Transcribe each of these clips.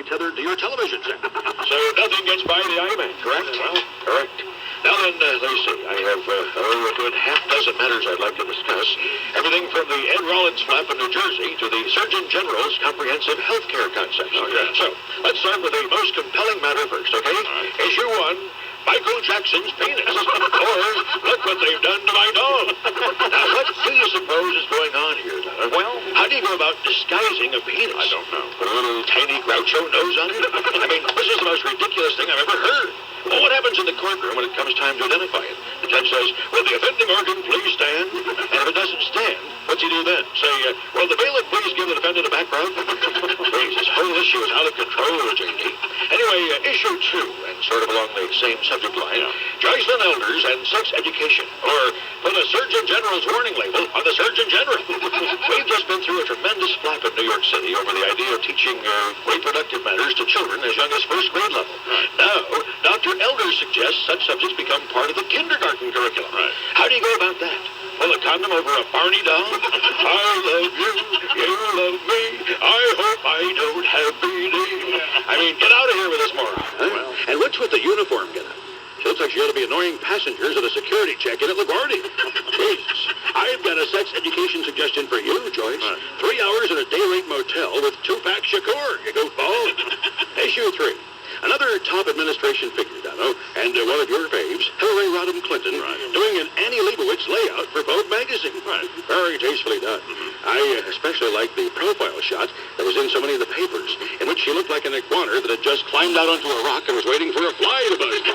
tethered to your television set. So nothing gets by the iMac, correct? Well, correct. Now then, let's see. I have a good half dozen matters I'd like to discuss. Everything from the Ed Rollins flap in New Jersey to the Surgeon General's comprehensive health care concepts. Okay. So, let's start with the most compelling matter first, okay? Right. Issue 1. Michael Jackson's penis. Or, look what they've done to my dog. Now, what do you suppose is going on here, Donna? Well, how do you go about disguising a penis? I don't know. Put a little tiny Groucho nose on it? I mean, this is the most ridiculous thing I've ever heard. Well, what happens in the courtroom when it comes time to identify it? The judge says, will the offending organ please stand? And if it doesn't stand, what's he do then? Say, will the bailiff please give the defendant a back rub? Please, this whole issue is out of control, J.D. Anyway, issue 2, and sort of along the same subject line, Joycelyn Elders and sex education. Or put a Surgeon General's warning label on the Surgeon General. We've just been through a tremendous flap in New York City over the idea of teaching reproductive matters to children as young as first grade level. Now, Dr. Elders suggests such subjects become part of the kindergarten curriculum. Right. How do you go about that? Pull a condom over a Barney doll? I love you, you love me, I hope I don't have BD. I mean, get out of here with this moron. Huh? Well, and what's with the uniform get up? She looks like she ought to be annoying passengers at a security check-in at LaGuardia. Jesus. I've got a sex education suggestion for you, Joyce. 3 hours in a day-rate motel with Tupac Shakur, you goofball. Issue 3. Another top administration figure, Dono, and one of your faves, Hillary Rodham Clinton, doing an Annie Leibovitz layout for Vogue magazine. Very tastefully done. I especially like the profile shot that was in so many of the papers, in which she looked like an iguana that had just climbed out onto a rock and was waiting for a fly to buzz by.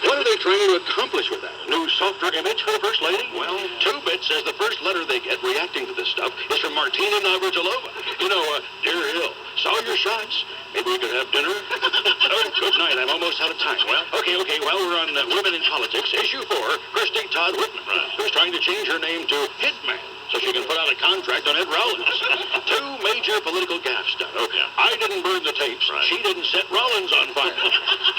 What are they trying to accomplish with that? A new softer image for the First Lady? Well, Two-Bit says the first letter they get reacting to this stuff is from Martina Navratilova. You know, Dear Hill, saw your shots. Maybe we could have dinner? Oh, good night. I'm almost out of time. Well, okay. Well, we're on Women in Politics. Issue 4, Christy Todd Whitman, who's trying to change her name to Hitman so she can put out a contract on Ed Rollins. 2 major political gaffes done. Okay. I didn't burn the tapes. She didn't set Rollins on fire.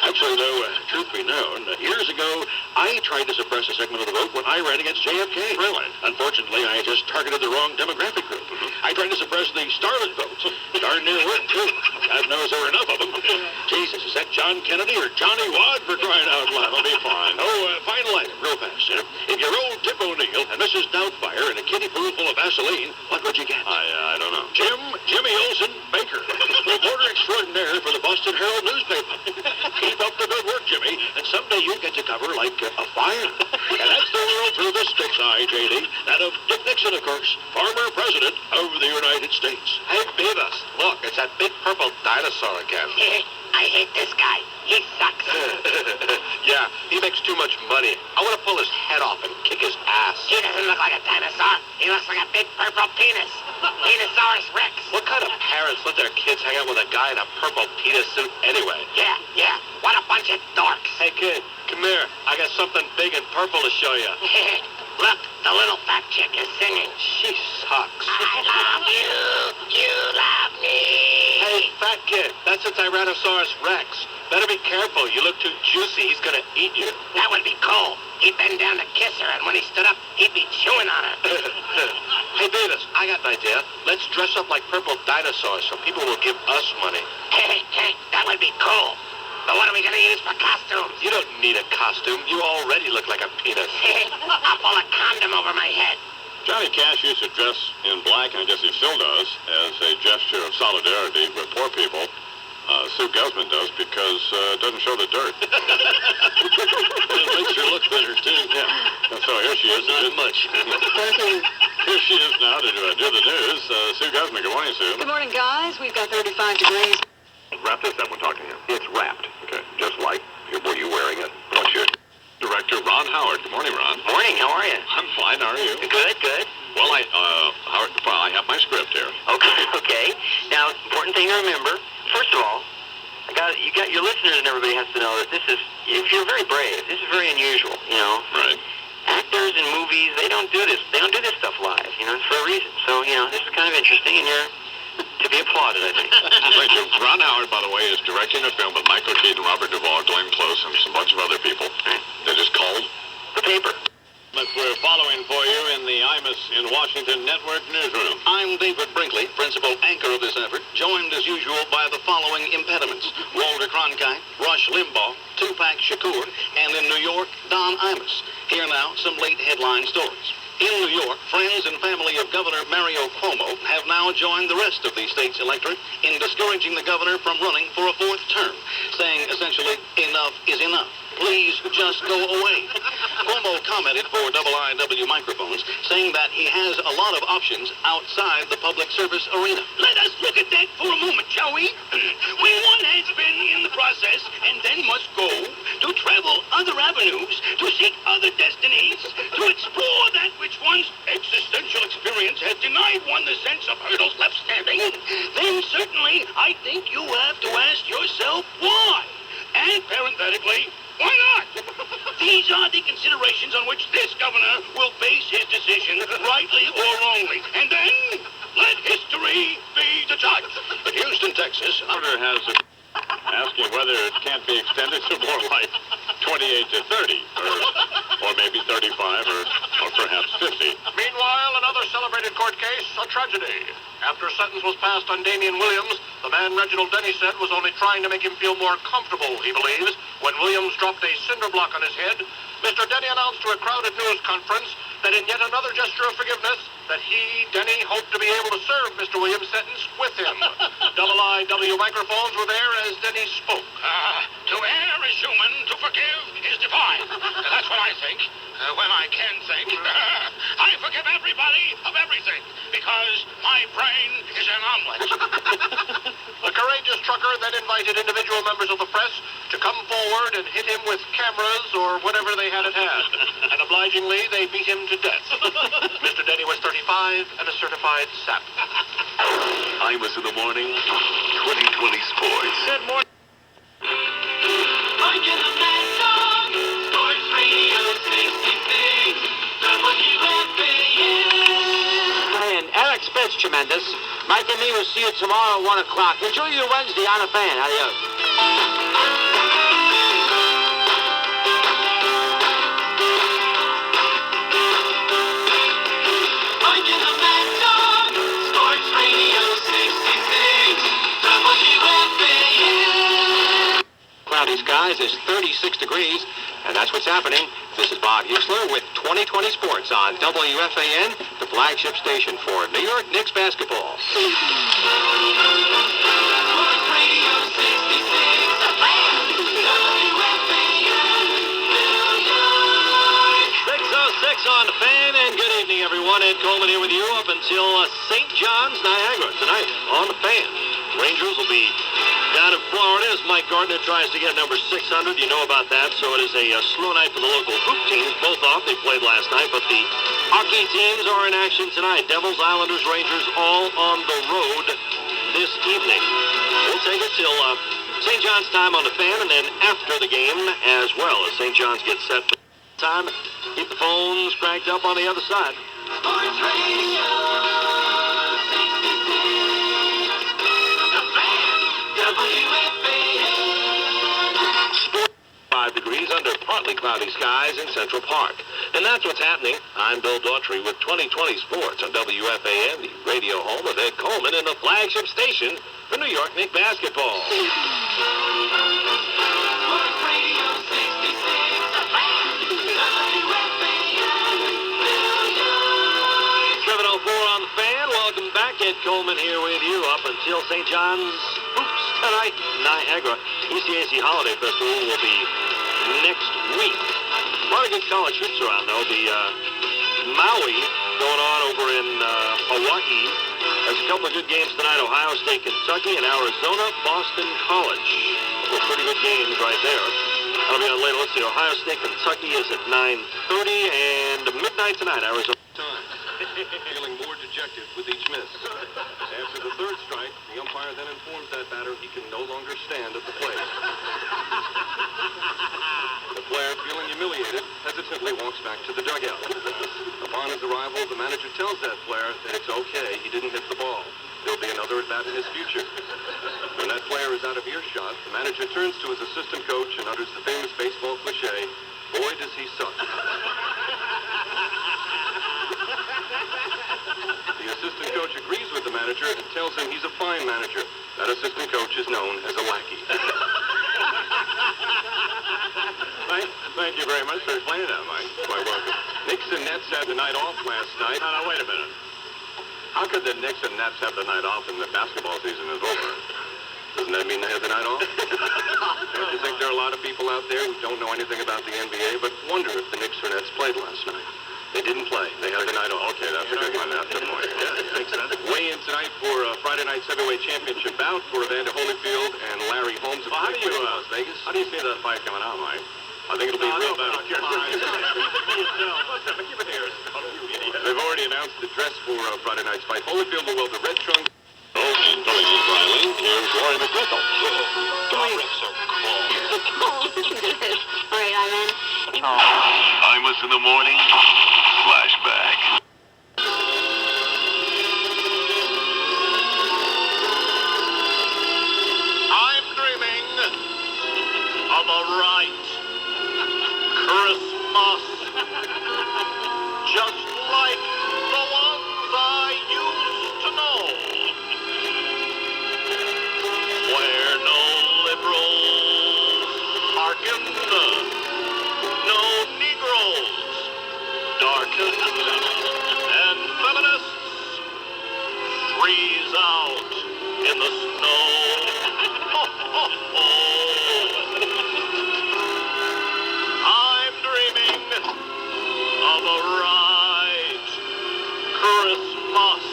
Actually, though, truth be known, years ago, I tried to suppress a segment of the vote when I ran against JFK. Really? Unfortunately, I just targeted the wrong demographic group. I tried to suppress the starlet votes. Darn near worked, too. God knows there were enough of them. Jesus, is that John Kennedy or Johnny Wad for crying out loud? I'll be fine. Oh, final item, real fast. If you rolled Tip O'Neill and Mrs. Doubtfire in a kiddie pool full of Vaseline, what would you get? I don't know. Jimmy Olsen Baker, reporter extraordinaire for the Boston Herald newspaper. Keep up the good work, Jimmy, and someday you'll get to cover like a fire. And that's the world through the stick's eye, J.D. That of Dick Nixon, of course, former president of the United States. Hey, Beavis, look, it's that big purple dinosaur again. I hate this guy. He sucks. Yeah, he makes too much money. I want to pull his head off and kick his ass. He doesn't look like a dinosaur. He looks like a big purple penis. Penisaurus Rex. What kind of parents let their kids hang out with a guy in a purple penis suit anyway? Yeah. What a bunch of dorks. Hey, kid, come here. I got something big and purple to show you. Look, the little fat chick is singing. She sucks. I love you. You love me. Hey, fat kid, that's a Tyrannosaurus Rex. Better be careful. You look too juicy. He's going to eat you. That would be cool. He'd bend down to kiss her, and when he stood up, he'd be chewing on her. Hey, Beavis, I got an idea. Let's dress up like purple dinosaurs so people will give us money. Hey, that would be cool. But what are we going to use for costumes? You don't need a costume. You already look like a penis. I'll pull a condom over my head. Johnny Cash used to dress in black, and I guess he still does, as a gesture of solidarity with poor people. Sue Guzman does because it doesn't show the dirt. It makes her look better, too. Yeah. And so here she is. Not much. Here she is now to do the news. Sue Guzman, good morning, Sue. Good morning, guys. We've got 35 degrees. Wrap this up when talking to him. It's wrapped. Okay. Just like, were you wearing it? What's your... Director Ron Howard. Good morning, Ron. Morning, how are you? I'm fine. How are you? Good. Well, I have my script here. Okay. Now, important thing to remember. First of all, you got your listeners and everybody has to know that if you're very brave, this is very unusual, you know. Right. Actors in movies, they don't do this. They don't do this stuff live, you know, it's for a reason. So, you know, this is kind of interesting, and you're to be applauded, I think. Thank you. Ron Howard, by the way, is directing a film with Michael Keaton, Robert Duvall, Glenn Close, and some bunch of other people. They're just called The Paper. Dog-Imus we're following for you in the Imus in Washington Network newsroom. I'm Wilford Brimley, principal anchor of this effort, joined as usual by the following impediments: Walter Cronkite, Rush Limbaugh, Tupac Shakur, and in New York, Dog-Imus. Here now, some late headline stories. In New York, friends and family of Governor Mario Cuomo have now joined the rest of the state's electorate in discouraging the governor from running for a fourth term, saying essentially, enough is enough. Please just go away. Cuomo commented for IIW microphones, saying that he has a lot of options outside the public service arena. Let us look at that for a moment, shall we? When one has been in the process and then must go to travel other avenues, to seek other destinies, to explore that which one's existential experience has denied one the sense of hurdles left standing, then certainly I think you have to ask yourself why. And parenthetically, why not? These are the considerations on which this governor will base his decision, rightly or wrongly. And then, let history be the judge. In Houston, Texas, Order has asking whether it can't be extended to more like 28 to 30, or maybe 35, or perhaps 50. Meanwhile, another celebrated court case, a tragedy. After a sentence was passed on Damian Williams, the man Reginald Denny said was only trying to make him feel more comfortable, he believes. When Williams dropped a cinder block on his head, Mr. Denny announced to a crowded news conference that in yet another gesture of forgiveness, that he, Denny, hoped to be able to serve Mr. Williams' sentence with him. IIW microphones were there as Denny spoke. To err is human, to forgive is divine. That's what I think. When I can think. I forgive everybody of everything, because my brain is an omelet. The courageous trucker then invited individual members of the press to come forward and hit him with cameras or whatever they had at hand. And obligingly, they beat him to death. Mr. Denny was 35 and a certified sap. Imus in the morning, 2020 sports. Good morning. And Eric Spitz, tremendous. Mike and me will see you tomorrow at 1 o'clock. Enjoy your Wednesday on the fan. Adios. Cloudy skies is 36 degrees, and that's what's happening. This is Bob Husler with 2020 Sports on WFAN, the flagship station for New York Knicks basketball. 6:06 on the fan, and good evening, everyone. Ed Coleman here with you up until St. John's, Niagara tonight on the fan. Rangers will be down in Florida as Mike Gardner tries to get number 600. You know about that, so it is a slow night for the local hoop teams. Both off. They played last night, but the hockey teams are in action tonight. Devils, Islanders, Rangers all on the road this evening. We'll take it till St. John's time on the fan, and then after the game as well as St. John's gets set for time. Keep the phones cranked up on the other side. Sports Radio 5 degrees under partly cloudy skies in Central Park. And that's what's happening. I'm Bill Daughtry with 2020 Sports on WFAN, the radio home of Ed Coleman and the flagship station for New York Knicks basketball. 7:04 on the fan. Welcome back. Ed Coleman here with you up until St. John's Hoops tonight, Niagara. ECAC Holiday Festival will be next week. A lot of good college hoops around, though. The Maui going on over in Hawaii. There's a couple of good games tonight. Ohio State, Kentucky, and Arizona, Boston College. Well, pretty good games right there. That'll be on later. Let's see. Ohio State, Kentucky is at 9:30, and midnight tonight, Arizona. Feeling more dejected with each miss. After the third strike, the umpire then informs that batter he can no longer stand at the plate. The player, feeling humiliated, hesitantly walks back to the dugout. Upon his arrival, the manager tells that player that it's okay, he didn't hit the ball. There'll be another at-bat in his future. When that player is out of earshot, the manager turns to his assistant coach and utters the famous baseball cliche, "Boy, does he suck." The assistant coach agrees with the manager and tells him he's a fine manager. That assistant coach is known as a lackey. Thank you very much for explaining that, Mike. Quite welcome. Knicks and Nets had the night off last night. Now, wait a minute. How could the Knicks and Nets have the night off and the basketball season is over? Doesn't that mean they had the night off? Don't you think there are a lot of people out there who don't know anything about the NBA but wonder if the Knicks or Nets played last night? They didn't play. They had the night off. Okay, that's a good one. That's a good point. Yeah, makes sense. Weigh in tonight for Friday night's heavyweight championship bout for Evander Holyfield and Larry Holmes of Well, how do you Las Vegas. How do you see that fight coming out, Mike? I think it'll be real battle. Keep it here. They've already announced the dress for Friday night's fight. Holyfield will wear the red trunks. Filling in Riley, here's Rory McChrystal. All right, Ivan. Imus in the morning. Flashback. I'm dreaming of a right Christmas, just like the ones I used to know, where no liberals hearken, no Negroes darken, and feminists freeze out in the snow. Ho, ho, ho. I'm dreaming of a right Christmas,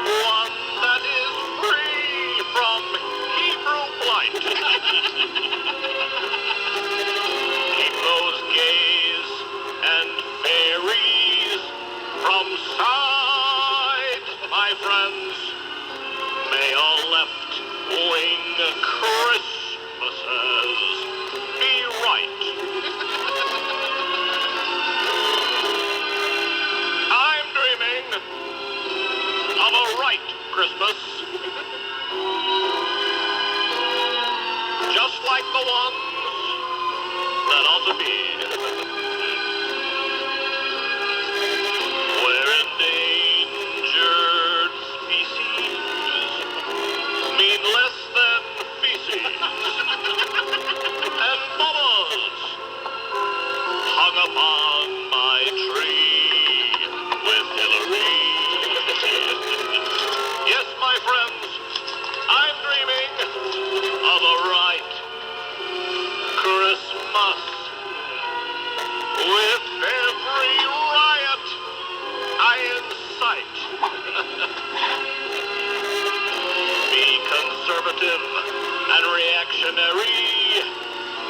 one that is free from Hebrew blight. Keep those gays and fairies from sight, my friends. May all left-wing Christmases be right. I'm dreaming of a right Christmas, just like the ones that ought to be, where endangered species mean less than feces, and bubbles hung upon my tree with Hillary. Yes, my friends, I'm dreaming of a right Christmas, with every riot I incite. Be conservative and reactionary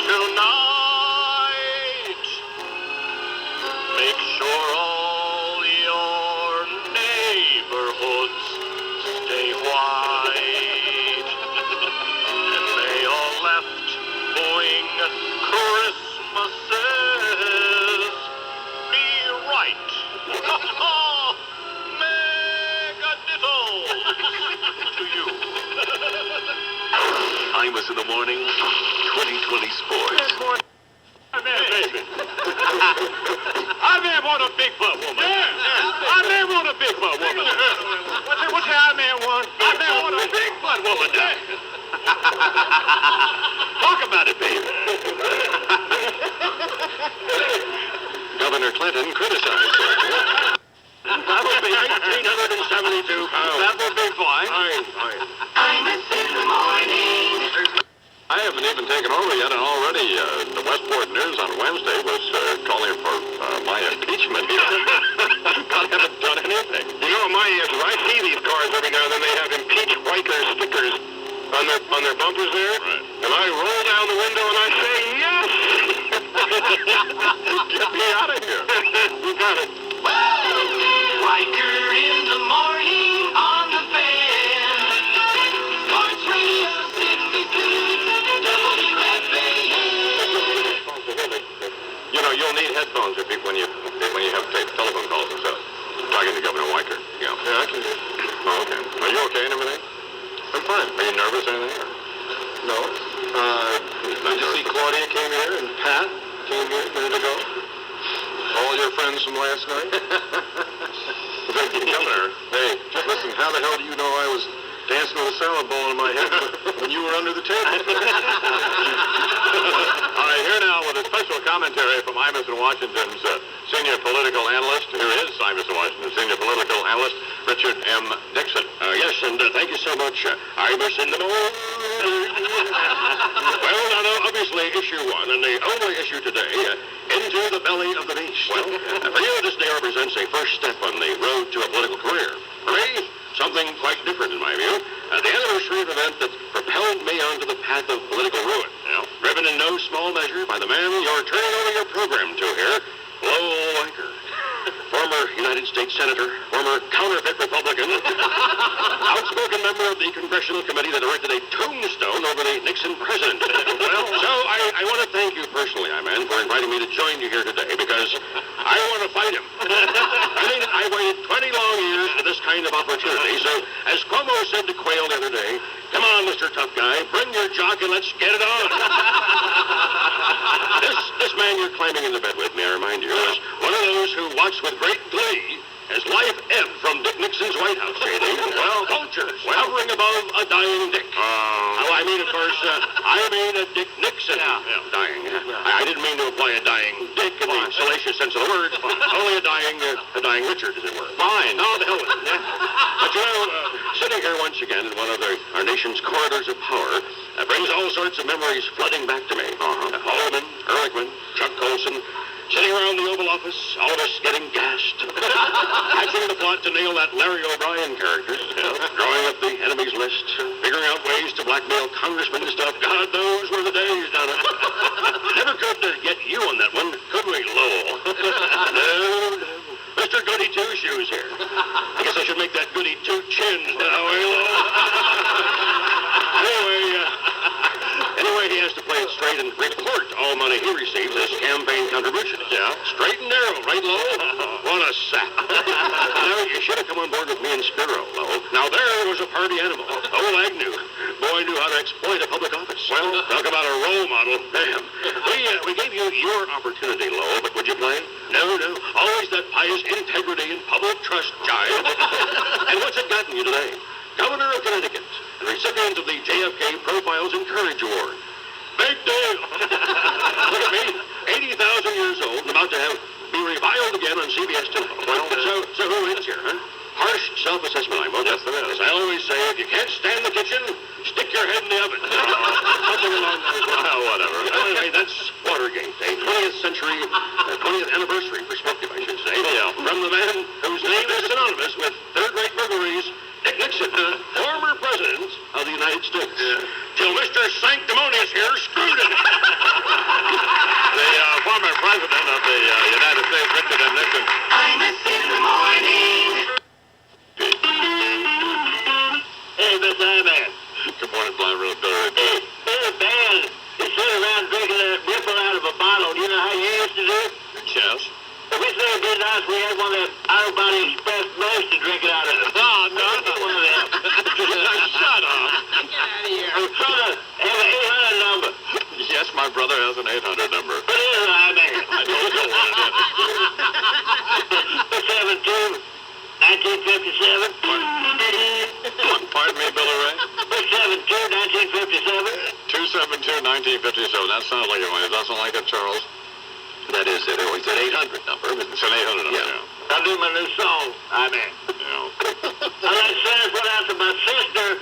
tonight. Make sure all your neighborhoods stay white. And may all left-wing Christmases be right. Mega dittos to you. Imus in the morning. 2020 sports. Baby. I man want a big butt woman. I man want a big butt woman. What's the I man want? I man want a big butt woman. Talk about it, baby. Governor Clinton criticized her. That will be 1,872 pounds. That will be fine. Imus in the morning. I haven't even taken over yet, and already the Westport News on Wednesday was calling for my impeachment. I haven't done anything. You know, my answer, I see these cars every now and then. They have impeach Riker stickers on their bumpers there. Right. And I roll down the window and I say, yes! Get me out of here. You got it. Riker in the morning on the fan. Sports Radio 62, WFAN. You know, you'll need headphones when you have telephone calls and stuff. Talking to Governor Riker. Yeah, I can do it. Oh, okay. Are you okay and everything? I'm fine. Are you nervous or anything? No. Did you see Claudia came here and Pat came here a minute ago? All your friends from last night? Governor, hey, listen, how the hell do you know I was dancing with a salad bowl in my head when you were under the table? All right, here now with a special commentary from Imus in Washington's senior political analyst. Here is Imus in Washington, senior political analyst, Richard M. Nixon. Yes, and thank you so much, Imus in the morning. Well, now, obviously, issue one, and the only issue today, into the belly of the beast. Well, for you, this day represents a first step on the road to a political career. For me, something quite different in my view. The anniversary of an event that propelled me onto the path of political ruin. Driven in no small measure by the man you're turning over your program to here, Lowell Weicker. Former United States Senator, former counterfeit Republican, outspoken member of the Congressional Committee that erected a tombstone over the Nixon president. Well, so I want to thank you personally, man, for inviting me to join you here today because I want to fight him. I mean, I waited 20 long years for this kind of opportunity, so as Cuomo said to Quayle the other day, come on, Mr. Tough Guy, bring your jock and let's get it on. This man you're climbing into bed with, may I remind you, is one of those who watched with great glee as life ebbed from Dick Nixon's White House, Shady. Well, vultures hovering above a dying Dick. I mean, of course, I mean a Dick Nixon dying. I didn't mean to imply a dying Dick in the salacious sense of the word. Only a dying Richard, as it were. Fine. No, the hell with it. But you know, sitting here once again in one of our nation's corridors of power brings all sorts of memories flooding back to me. Olden, Ehrlichman, Chuck Colson, sitting around the Oval Office, all of us getting gassed. Hatching the plot to nail that Larry O'Brien character. Drawing up the enemies list. Figuring out ways to blackmail congressmen and stuff. God, those were the days, Donna. Never could get you on that one, could we, Lowell? No. Mr. Goody Two-Shoes here. I guess I should make that Goody Two-Chins now, eh, Lowell? Anyway, he has to play it straight and report all money he receives as campaign contributions. Straight and narrow, right, Lowell? What a sap. Now, you should have come on board with me and Spiro, Lowell. Now, there was a party animal. Old Agnew. Boy knew how to exploit a public office. Well, talk about a role model. Damn. We gave you your opportunity, Lowell, but would you play? No. Always that pious integrity and public trust jive. And what's it gotten you today? Governor of Connecticut, and recipient of the JFK Profiles in Courage Award. Big deal. Look at me, 80,000 years old, and about to be reviled again on CBS tonight. Well, so who wins here, huh? Harsh self-assessment, I will. Yes, it is. As I always say, if you can't stand the kitchen, stick your head in the oven. Something along those lines. Well, whatever. Anyway, that's Watergate, a 20th century, 20th anniversary perspective, I should say. From the man whose name is synonymous with third-rate burglaries, Dick Nixon, former president of the United States. Till Mr. Sanctimonious here screwed it. The former president of the United States, Richard M. Nixon. Imus in the morning. Hey, Mr. Imus. Good morning, Blind Real Billy. Hey, man, you sit around drinking that ripple out of a bottle. You know how you used to do? Yes. If we said it'd be nice, we had one of them out-of-body express most to drink it out of. Oh, no. One of them. Shut up. Get out of here. I'm trying to have an 800 number. Yes, my brother has an 800 number. What is it, Imus? I don't know what it is. 672-1957. Pardon me, Billy Ray? 672-1957. 272-1957. That sounds like it. It doesn't like it, Charles. That is it. It's an 800 number. It's an 800 number, yeah. I'll do my new song, Imus. I'd like to send this one out to my sister,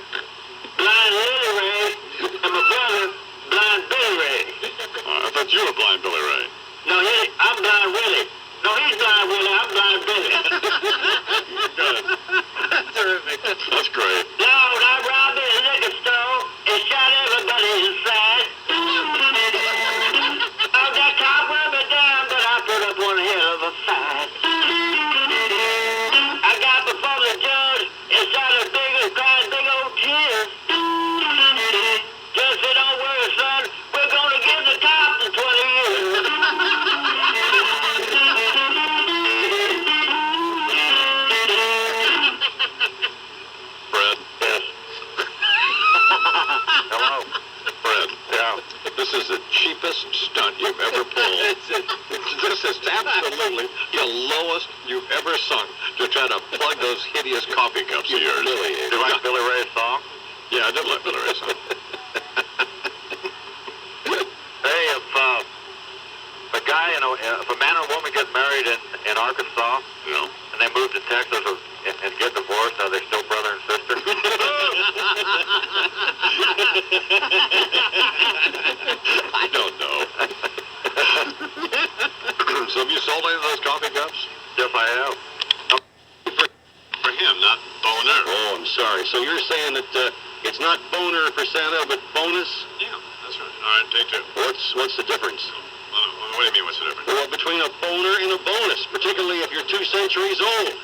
Blind Lily Ray, and my brother, Blind Billy Ray. I thought you were Blind Billy Ray. No, I'm Blind Willie. No, he's Blind Willie. I'm Blind Billy. Good. Terrific. That's great. No, I robbed his liquor store and shot everybody inside. Oh, that cop run me down, but I put up one hell of a fight. I got before the judge and started crying big old tears. Judge said, don't worry, son, we're going to give the cops the 20 years. this is the cheapest stunt you've ever pulled. This is absolutely the lowest you've ever sunk to try to plug those hideous coffee cups of yours. Do you like Billy Ray's song? Yeah, I did like Billy Ray's song. Hey, if a guy, if a man or woman get married in Arkansas, and they move to Texas and get divorced, are they still brother and sister? I don't know. So have you sold any of those coffee cups? Yes, I have. For him, not boner. Oh, I'm sorry. So you're saying that it's not boner for Santa, but bonus? Yeah, that's right. All right, take two. What's the difference? What do you mean, what's the difference? Well, between a boner and a bonus, particularly if you're 2 centuries old.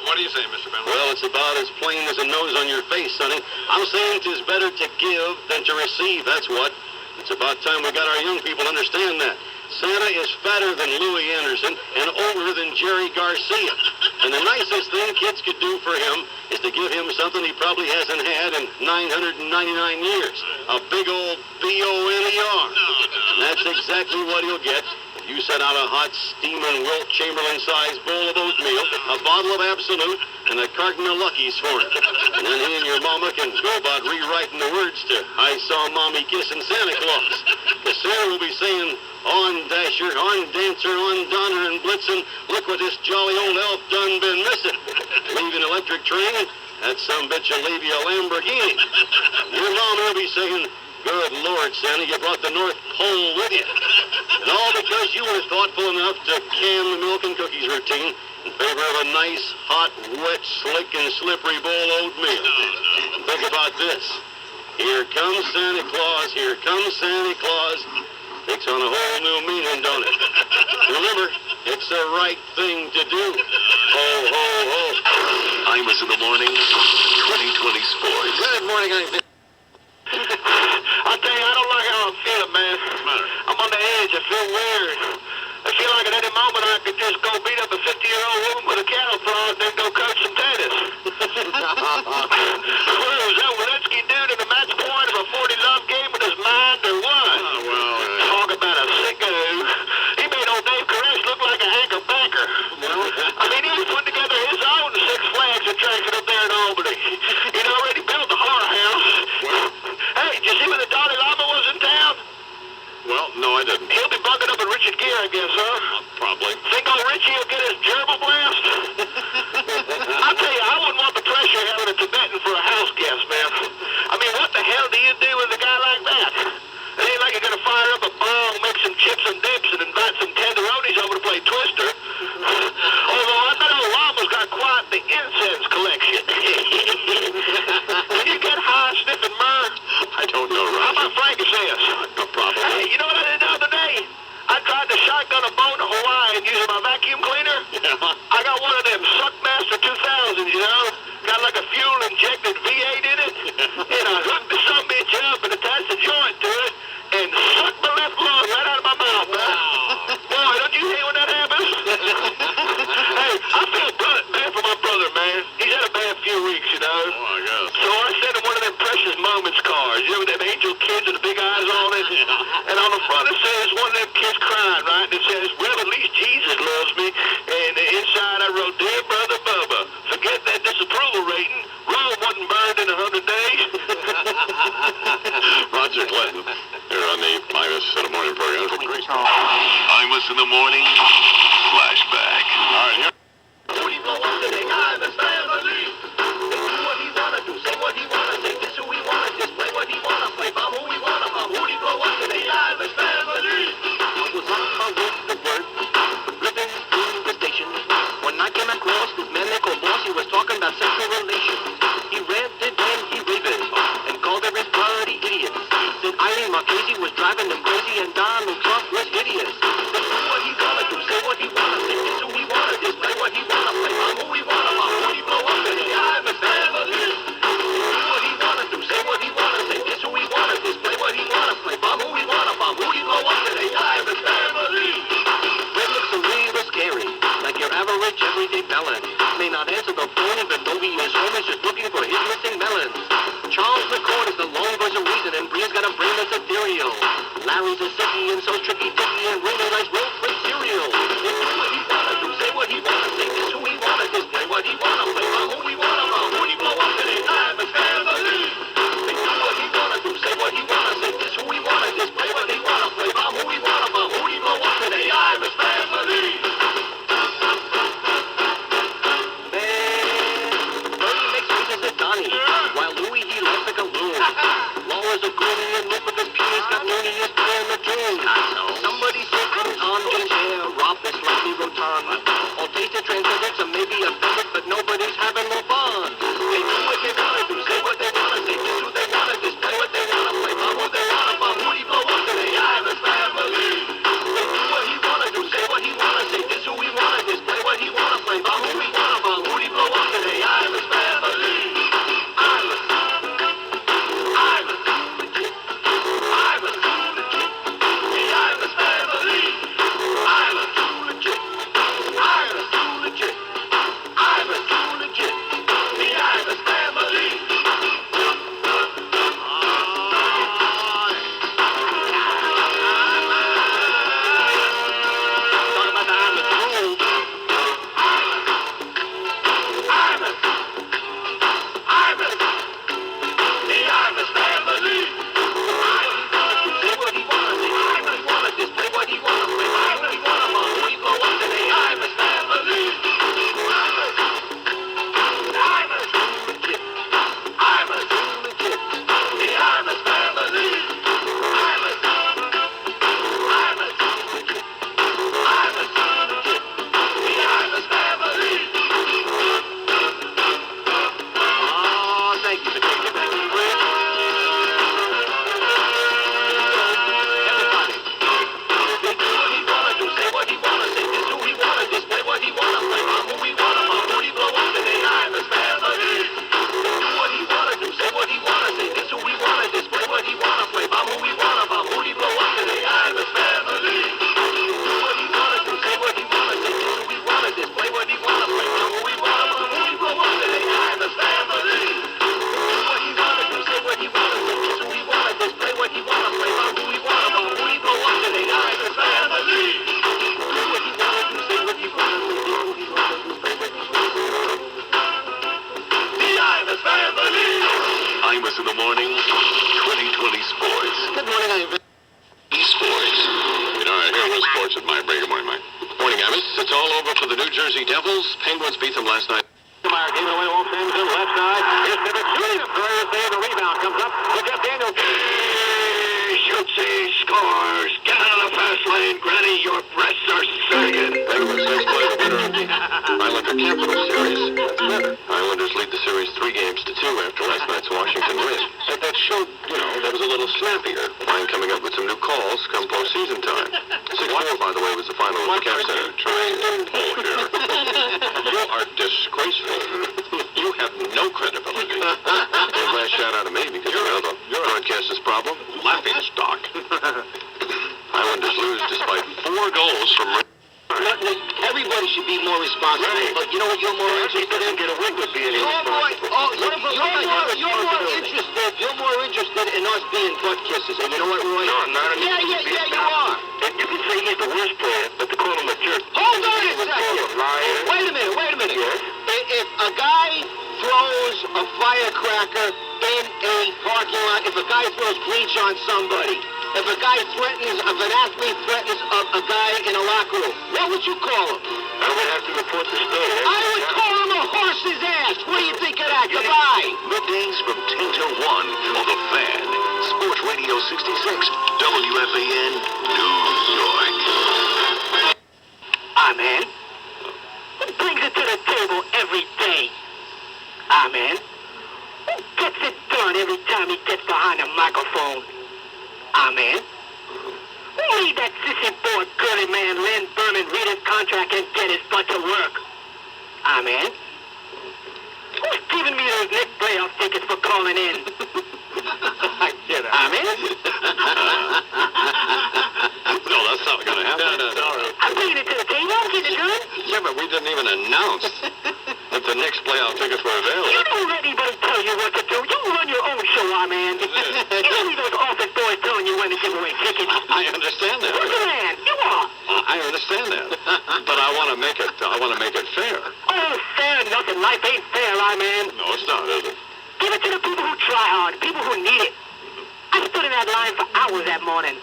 What are you saying, Mr. Brimley? Well, it's about as plain as a nose on your face, sonny. I'm saying 'tis better to give than to receive, that's what. It's about time we got our young people to understand that. Santa is fatter than Louis Anderson and older than Jerry Garcia. And the nicest thing kids could do for him is to give him something he probably hasn't had in 999 years. A big old B-O-N-E-R. And that's exactly what he'll get. You set out a hot, steaming Wilt Chamberlain-sized bowl of oatmeal, a bottle of Absolute, and a carton of Luckies for him. And then he and your mama can go about rewriting the words to I Saw Mommy Kissing Santa Claus. The Santa will be saying, on Dasher, on Dancer, on Donner and Blitzen, look what this jolly old elf done been missing. Leave an electric train, that sumbitch will leave you a Lamborghini. Your mama will be saying, good Lord, Santa, you brought the North Pole with you. And all because you were thoughtful enough to can the milk and cookies routine in favor of a nice, hot, wet, slick, and slippery bowl of oatmeal. And think about this. Here comes Santa Claus, here comes Santa Claus. Takes on a whole new meaning, don't it? Remember, it's the right thing to do. Ho, ho, ho. Imus in the morning, 2020 sports. Good morning, guys. I'll tell you, I don't like how I'm feeling, man. What's the matter? I'm on the edge. I feel weird. I feel like at any moment I could just go beat up a 50-year-old woman with a cattle prod and then go coach some tennis. Where was that Walensky dude in the match point of a 40-love game with his mind or what? Oh, well, Talk about a sicko. He made old Dave Koresh look like a hanker banker. I mean, he was putting together his own Six Flags attraction up there in Albany. He'd already built the horror house. Hey, did you see when the Dalai Lama was in town? well, no, I didn't. He'll be bugging up in Richard Gere, I guess, huh? Probably. Think old Richie will get his gerbil blast? I'll tell you, I wouldn't want the pressure of having a Tibetan for a house guest, man. I mean, what the hell do you do with a guy like that? It ain't like you're going to fire up a bong, make some chips and dips, and invite some tenderonis over to play Twister. Although I bet old Lama's got quite the incense collection. Can you get high sniffing myrrh? I don't know, How Roger. about frankincense? Probably. Hey, you know what I did the other day? I tried to shotgun a boat to Hawaii and using my vacuum cleaner. Yeah. I got one of them Suckmaster 2000s, you know? Got like a fuel-injected V8 in it. And I hooked the sumbitch up and attached a joint to it and sucked my left lung right out of my mouth, man. Boy, don't you hate when that happens? Hey, I feel bad for my brother, man. He's had a bad few weeks, you know? Oh, I guess. So I sent him one of them Precious Moments cards, you know, with them angel kids with the big eyes on it. And on the front it says one of them kids crying, right? And it says, well, at least Jesus loves me. And inside I wrote, dear brother Bubba, forget that disapproval rating. Rome wasn't burned in 100 days. Roger Clinton, here on the Imus in the morning program. Imus in the morning, flashback. All right, here. Who he blow up to the Imus family? Do what he wanna do, say what he wanna say, this who he wanna just play what he wanna play, bomb who he wanna bomb. Who he blow up to the Imus family? I was on my way to work, driven to the station. When I came across this man they called boss, he was talking about sexual relations. He ranted and he raved, and called everybody idiots. Said Eileen Marchese was driving him crazy, and Donald Trump was hideous. Do what he wanna do, say what he wanna say, this is the long voice of reason, and Bree's got a brain that's ethereal. Larry's a sickie and so tricky-dicky, and Rooney likes roll-free cereal. Say what he wanna do, say what he wanna say, this who he wanna display, what he wanna play, who he wanna, who he blow up today, I'm his family. Say what he wanna do, say what he wanna say, this who he wanna display, what he wanna play, who he wanna, who he blow up today, I'm his family. While Louie, he looks like a loon. Laura's a goonie, and Nick with his penis got loony, is playing the tune. Somebody sitting on the chair, Rob is slightly rotund. All tasted transcendence and maybe offended, but nobody's having no fun. They do what they wanna do, say what they wanna say, just who they wanna display, what they wanna play, who they wanna bomb, who he blow up today, I'm his family. They do what he wanna do, say what he wanna say, just who he wanna display, what he wanna play, who he wanna bomb, who he blow up today, I'm his family. Dog-Imus in the morning, 2020 sports. Good morning, I'm Sports. You know, I hear no sports at my break. Good morning, Mike. Morning, Imus. It's all over for the New Jersey Devils. Penguins beat them last night. Meyer gave it away off Anderson, left side. Here's Tibbetts shooting him. Ferreira's there. The rebound comes up to Jeff Daniels. Shoots, he scores. Get out of the fast lane, Granny. Your breasts are sagging. Penguins has played the winner of the Islander Capital Series. That's better. Islanders lead the series 3-2 after last night's Washington win. But that showed, that was a little snappier. Line coming up with some new calls come postseason time. 6-4, by the way, was the final of the Cap Center. Trying to pull here. You are disgraceful. You have no credibility. And last shout out to me because the broadcaster's problem, laughing stock. Islanders lose despite 4 goals from... Everybody should be more responsible. Right. But you know what you're more interested in? Get a win with being You're more interested in us being butt kisses. And you know what, Roy? No, I'm not. Yeah, you are. You can say he's the worst player, but to call him a jerk. Hold on a second. Wait a minute. Yes? If a guy throws a firecracker in a parking lot, if a guy throws bleach on somebody, if an athlete threatens a guy in a locker room, what would you call him? I would have to report the story. I would call him a horse's ass. What do you think of that? Goodbye. Middays from 10 till 1 on The Fan. Sports Radio 66, WFAN, New York. Amen. Who brings it to the table every day? Amen. Who gets it done every time he gets behind a microphone? Amen. Who lead that sissy-bored curly man Lynn Berman read his contract and get his butt to work? Amen. Who's giving me those Knicks playoff tickets for calling in? Amen. No, that's not going to happen. No. I'm bringing it to the table. I'm getting it done. Yeah, but we didn't even announce. The But the Knicks playoff tickets were available. You don't let anybody tell you what to do. You run your own show, our man. You don't need those office boys telling you when to give away tickets. I understand that. Who's the man? You are. I understand that. But I want to make it fair. Oh, fair nothing. Life ain't fair, our man. No, it's not, is it? Give it to the people who try hard, people who need it. I stood in that line for hours that morning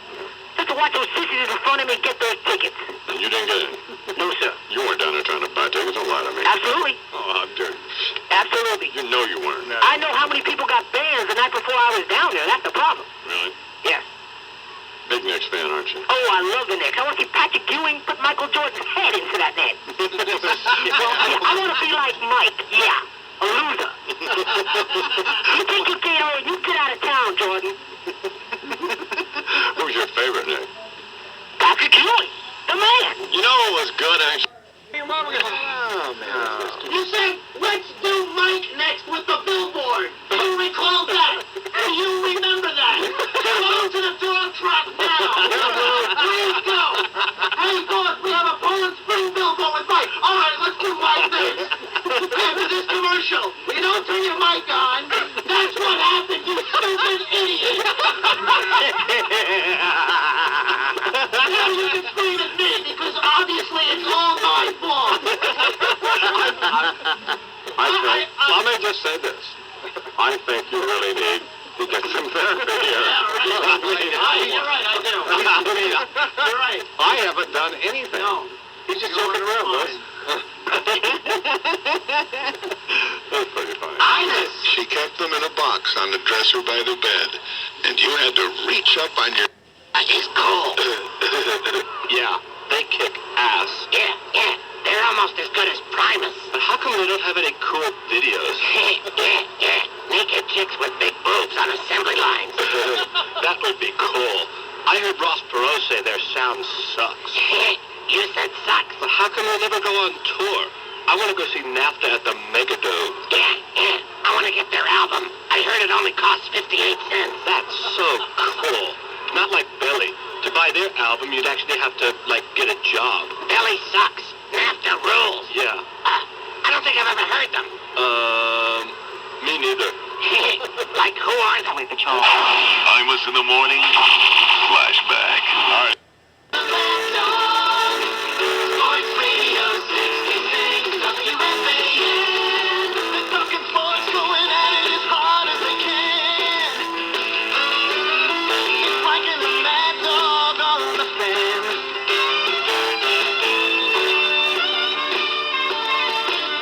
just to watch those sissies in front of me get those tickets. And you didn't get in? No, sir. You weren't down there trying to buy tickets. Don't lie to me. Absolutely. Oh, how dare you. Absolutely. You know you weren't. I know how many people got bans the night before I was down there. That's the problem. Really? Yes. Big Knicks fan, aren't you? Oh, I love the Knicks. I want to see Patrick Ewing put Michael Jordan's head into that net. I want to be like Mike. Yeah. A loser. You take your gator and you get out of town, Jordan. Who's your favorite, Nick? Patrick Ewing. The man. You know what was good, actually? You said, let's do Mike next with the billboard. You recall that? Do you remember that? Go to the dog track now. Please go. Hey, boss, we have a Poland Spring billboard with Mike. All right, let's do Mike next. After this commercial, you don't turn your mic on. That's what happened, you stupid idiot. Now you can scream at me because obviously it's all my fault. Let me just say this. I think you really need to get some therapy here. You're right, I do. You're right. I haven't done anything. No. He's just joking around, boss. That's pretty funny. Ines! She kept them in a box on the dresser by the bed, and you had to reach up on your... It's cool. Yeah, they kick ass. Yeah. They're almost as good as Primus. But how come they don't have any cool videos? Yeah. Naked chicks with big boobs on assembly lines. That would be cool. I heard Ross Perot say their sound sucks. You said sucks. But how come they never go on tour? I want to go see NAFTA at the Megadome. Yeah. I want to get their album. I heard it only costs 58 cents. That's so cool. Not like Billy. To buy their album, you'd actually have to, get a job. Billy sucks. NAFTA rules. Yeah. I don't think I've ever heard them. Me neither. Like who are they? Patrol. Imus in the morning. Flashback. All right. Sports Radio 66, WFAN. They're talking sports, going at it as hard as they can. It's Mike and the Mad Dog on the fan.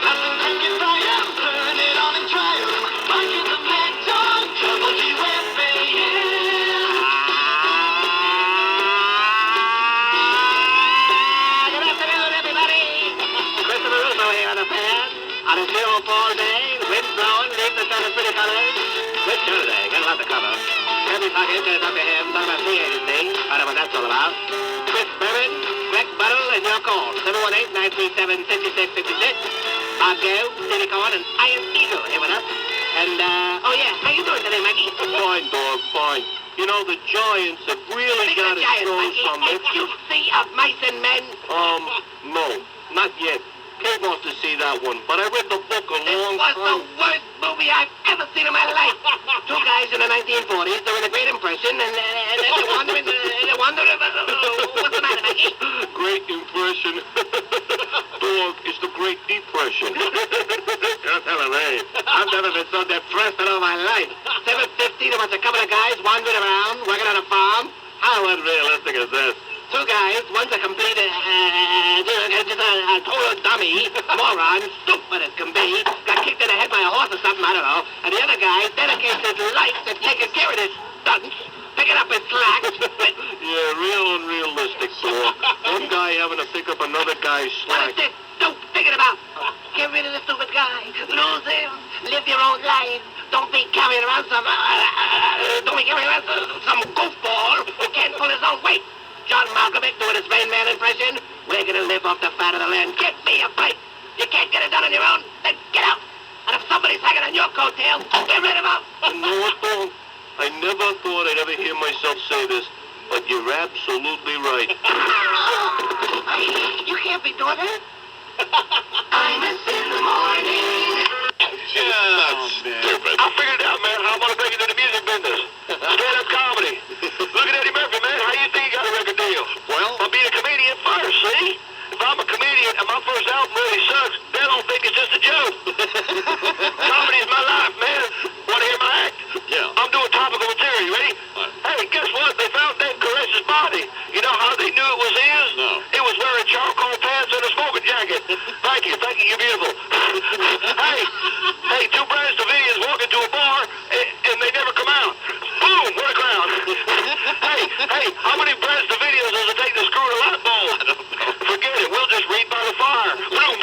Nothing can get right out, turn it on and try it. Mike and the Mad Dog, WFAN. On a zero fall day, wind blowing, leave the sun in pretty colors. Good show today, got a lot to cover. Every pocket, gonna talk to him, talk about free agency. I don't know what that's all about. Chris Berman, Greg Buttle, and your call. 718-937-6666. Bob Gale, Stevie Cohen, and Iron Eagle here with us. And, how you doing today, Mikey? Fine, dog, fine. You know, the Giants have really got to show some extra... Sea of Mice and Men. No, not yet. Kate wants to see that one, but I read the book a long It was the time. worst movie I've ever seen in my life. Two guys in the 1940s doing a great impression, and they're wondering, what's the matter, Mikey? Great impression. Dog, it's the Great Depression. You're telling me. I've never been so depressed in all my life. 7:50, there was a couple of guys wandering around, working on a farm. How unrealistic is this? Two guys, one's a complete, just a total dummy, moron, stupid as can be, got kicked in the head by a horse or something, I don't know. And the other guy dedicates his life to taking care of his stunts, picking up his slack. Yeah, real unrealistic, dog. One guy having to pick up another guy's What slack. is this dope thinking about? Get rid of the stupid guy, lose him, live your own life. Don't be carrying around some goofball who can't pull his own weight. John Malkovich doing his Rain Man impression. We're gonna live off the fat of the land. Give me a break. You can't get it done on your own, then get out. And if somebody's hanging on your coattail, get rid of him. You know what, dog? I never thought I'd ever hear myself say this, but you're absolutely right. You can't be doing that. Imus in the morning. Stupid. I figured it out, man. I want to break into the music business. Stand-up comedy. Look at Eddie Murphy, man. How you think he got a record deal? Well, I'll be a comedian first, see? If I'm a comedian and my first album really sucks, they don't think it's just a joke. Comedy's my life, man. Want to hear my act? Yeah. I'm doing topical material. You ready? Hey, guess what? They found Dave Koреш's body. You know how they knew it was his? No. It was wearing charcoal pants and a smoking jacket. Thank you. You're beautiful. Hey, two British Davidians walk into a bar and they never come out. Boom! What a crowd. Hey, how many British Davidians does it take to screw a light bulb? I don't know. Forget it. We'll just read by the fire. Boom!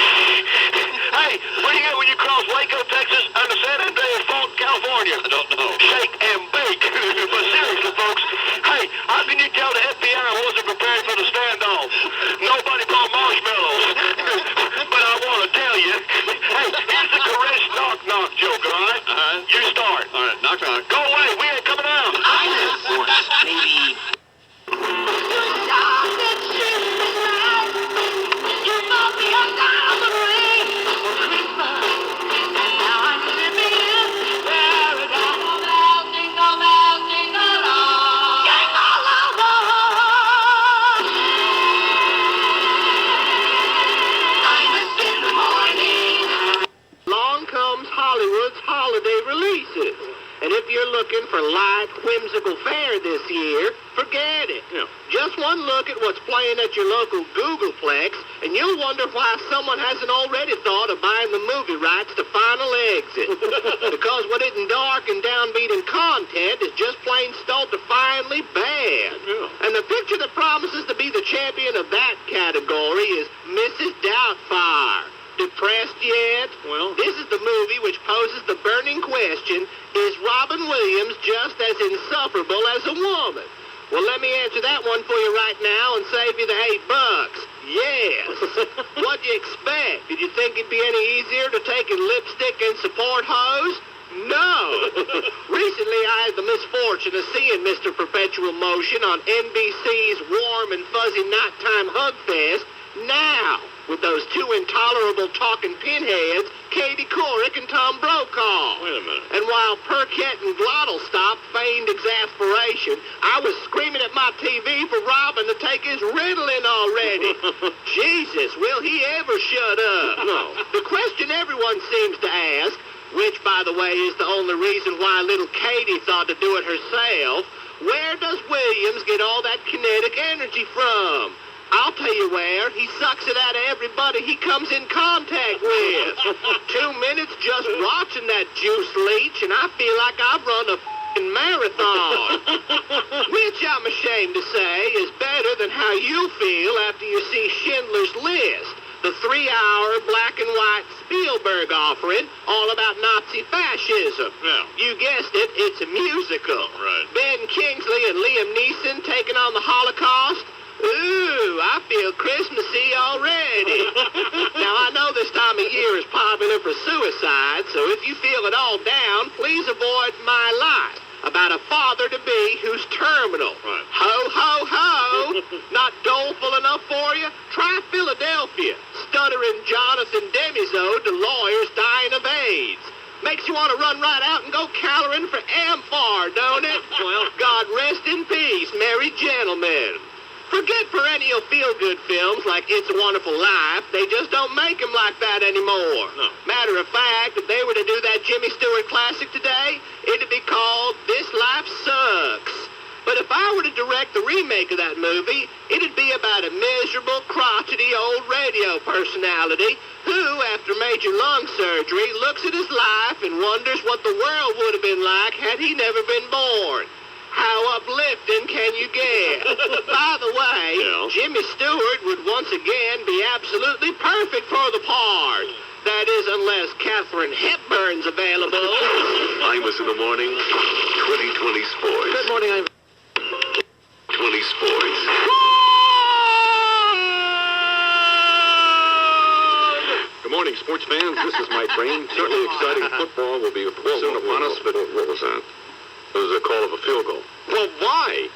Hey, what do you get when you cross Waco, Texas, and the San Andreas Fault, California? I don't know. Shake and bake. But seriously, folks, hey, how can you tell the FBI wasn't prepared for the standoff? Nobody bought marshmallows. But I want to tell you, hey, here's the Koresh knock-knock joke, all right? You start. All right, knock knock. Go away. We ain't coming out. Maybe. Along comes Hollywood's holiday releases. And if you're looking for light, whimsical fare this year, forget it. Yeah. Just one look at what's playing at your local Googleplex, and you'll wonder why someone hasn't already thought of buying the movie rights to Final Exit. Because what isn't dark and downbeat in content is just plain stultifyingly bad. Yeah. And the picture that promises to be the champion of that category is Mrs. Doubtfire. Depressed yet? Well, This is the movie which poses the burning question, is Robin Williams just as insufferable as a woman? Well, let me answer that one for you right now and save you the $8. Yes. What'd you expect? Did you think it'd be any easier to take in lipstick and support hose? No. Recently, I had the misfortune of seeing Mr. Perpetual Motion on NBC's warm and fuzzy nighttime hug fest. Now, with those two intolerable talking pinheads, Katie Couric and Tom Brokaw. wait a minute. And while Perkett and Glottlestop feigned exasperation, I was screaming at my TV for Robin to take his Ritalin already. Jesus, will he ever shut up? No. The question everyone seems to ask, which, by the way, is the only reason why little Katie thought to do it herself, where does Williams get all that kinetic energy from? I'll tell you where. He sucks it out of everybody he comes in contact with. 2 minutes just watching that juice leech, and I feel like I've run a f***ing marathon. Which I'm ashamed to say is better than how you feel after you see Schindler's List, the 3-hour black and white Spielberg offering all about Nazi fascism. Yeah. You guessed it, it's a musical. Right. Ben Kingsley and Liam Neeson taking on the Holocaust. Ooh, I feel Christmassy already. Now, I know this time of year is popular for suicide, so if you feel it all down, please avoid My Life, about a father-to-be who's terminal. Right. Ho, ho, ho. Not doleful enough for you? Try Philadelphia. Stuttering Jonathan Demiso to lawyers dying of AIDS. Makes you want to run right out and go caloring for Amphar, don't it? Well, God rest in peace, merry gentlemen. Forget perennial feel-good films like It's a Wonderful Life. They just don't make them like that anymore. No. Matter of fact, if they were to do that Jimmy Stewart classic today, it'd be called This Life Sucks. But if I were to direct the remake of that movie, it'd be about a miserable, crotchety old radio personality who, after major lung surgery, looks at his life and wonders what the world would have been like had he never been born. How uplifting can you get? By the way, Yeah. Jimmy Stewart would once again be absolutely perfect for the part. That is, unless Katharine Hepburn's available. Imus in the morning, 2020 sports. Good morning, I'm 20 sports. Good morning, sports fans. This is Mike Breen. Certainly exciting football will be soon upon us, but what was that? It was a call of a field goal. Well, why?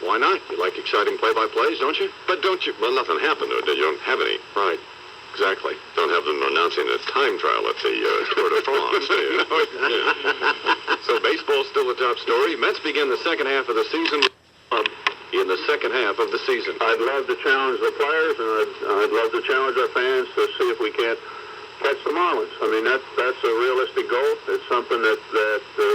Why not? You like exciting play-by-plays, don't you? But don't you? Well, nothing happened, though, did you? You don't have any. Right. Exactly. Don't have them announcing a time trial at the Tour de France, do you? So baseball's still the top story. Mets begin the second half of the season in the second half of the season. I'd love to challenge the players, and I'd love to challenge our fans to see if we can't catch the Marlins. I mean, that's a realistic goal. It's something that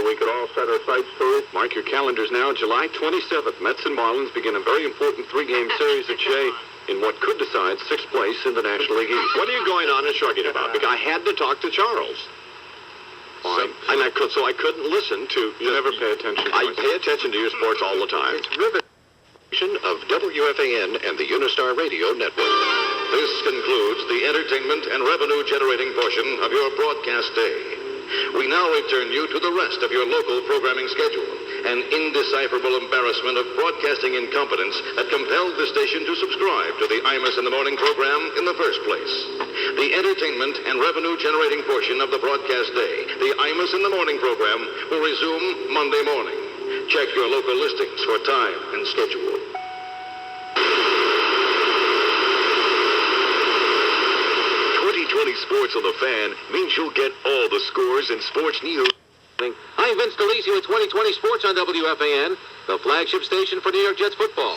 we could all set our sights toward. Mark your calendars now. July 27th, Mets and Marlins begin a very important three-game series at Shea in what could decide sixth place in the National League East. What are you going on and shrugging about? Because I had to talk to Charles. Fine. And I couldn't listen to... You never pay attention. I pay attention to your sports all the time. It's riveting. Of WFAN and the Unistar Radio Network. This concludes the entertainment and revenue-generating portion of your broadcast day. We now return you to the rest of your local programming schedule, an indecipherable embarrassment of broadcasting incompetence that compelled the station to subscribe to the Imus in the Morning program in the first place. The entertainment and revenue-generating portion of the broadcast day, the Imus in the Morning program, will resume Monday morning. Check your local listings for time and schedule. 2020 Sports on the Fan means you'll get all the scores and sports news. I'm Vince DeLisio with 2020 Sports on WFAN, the flagship station for New York Jets football.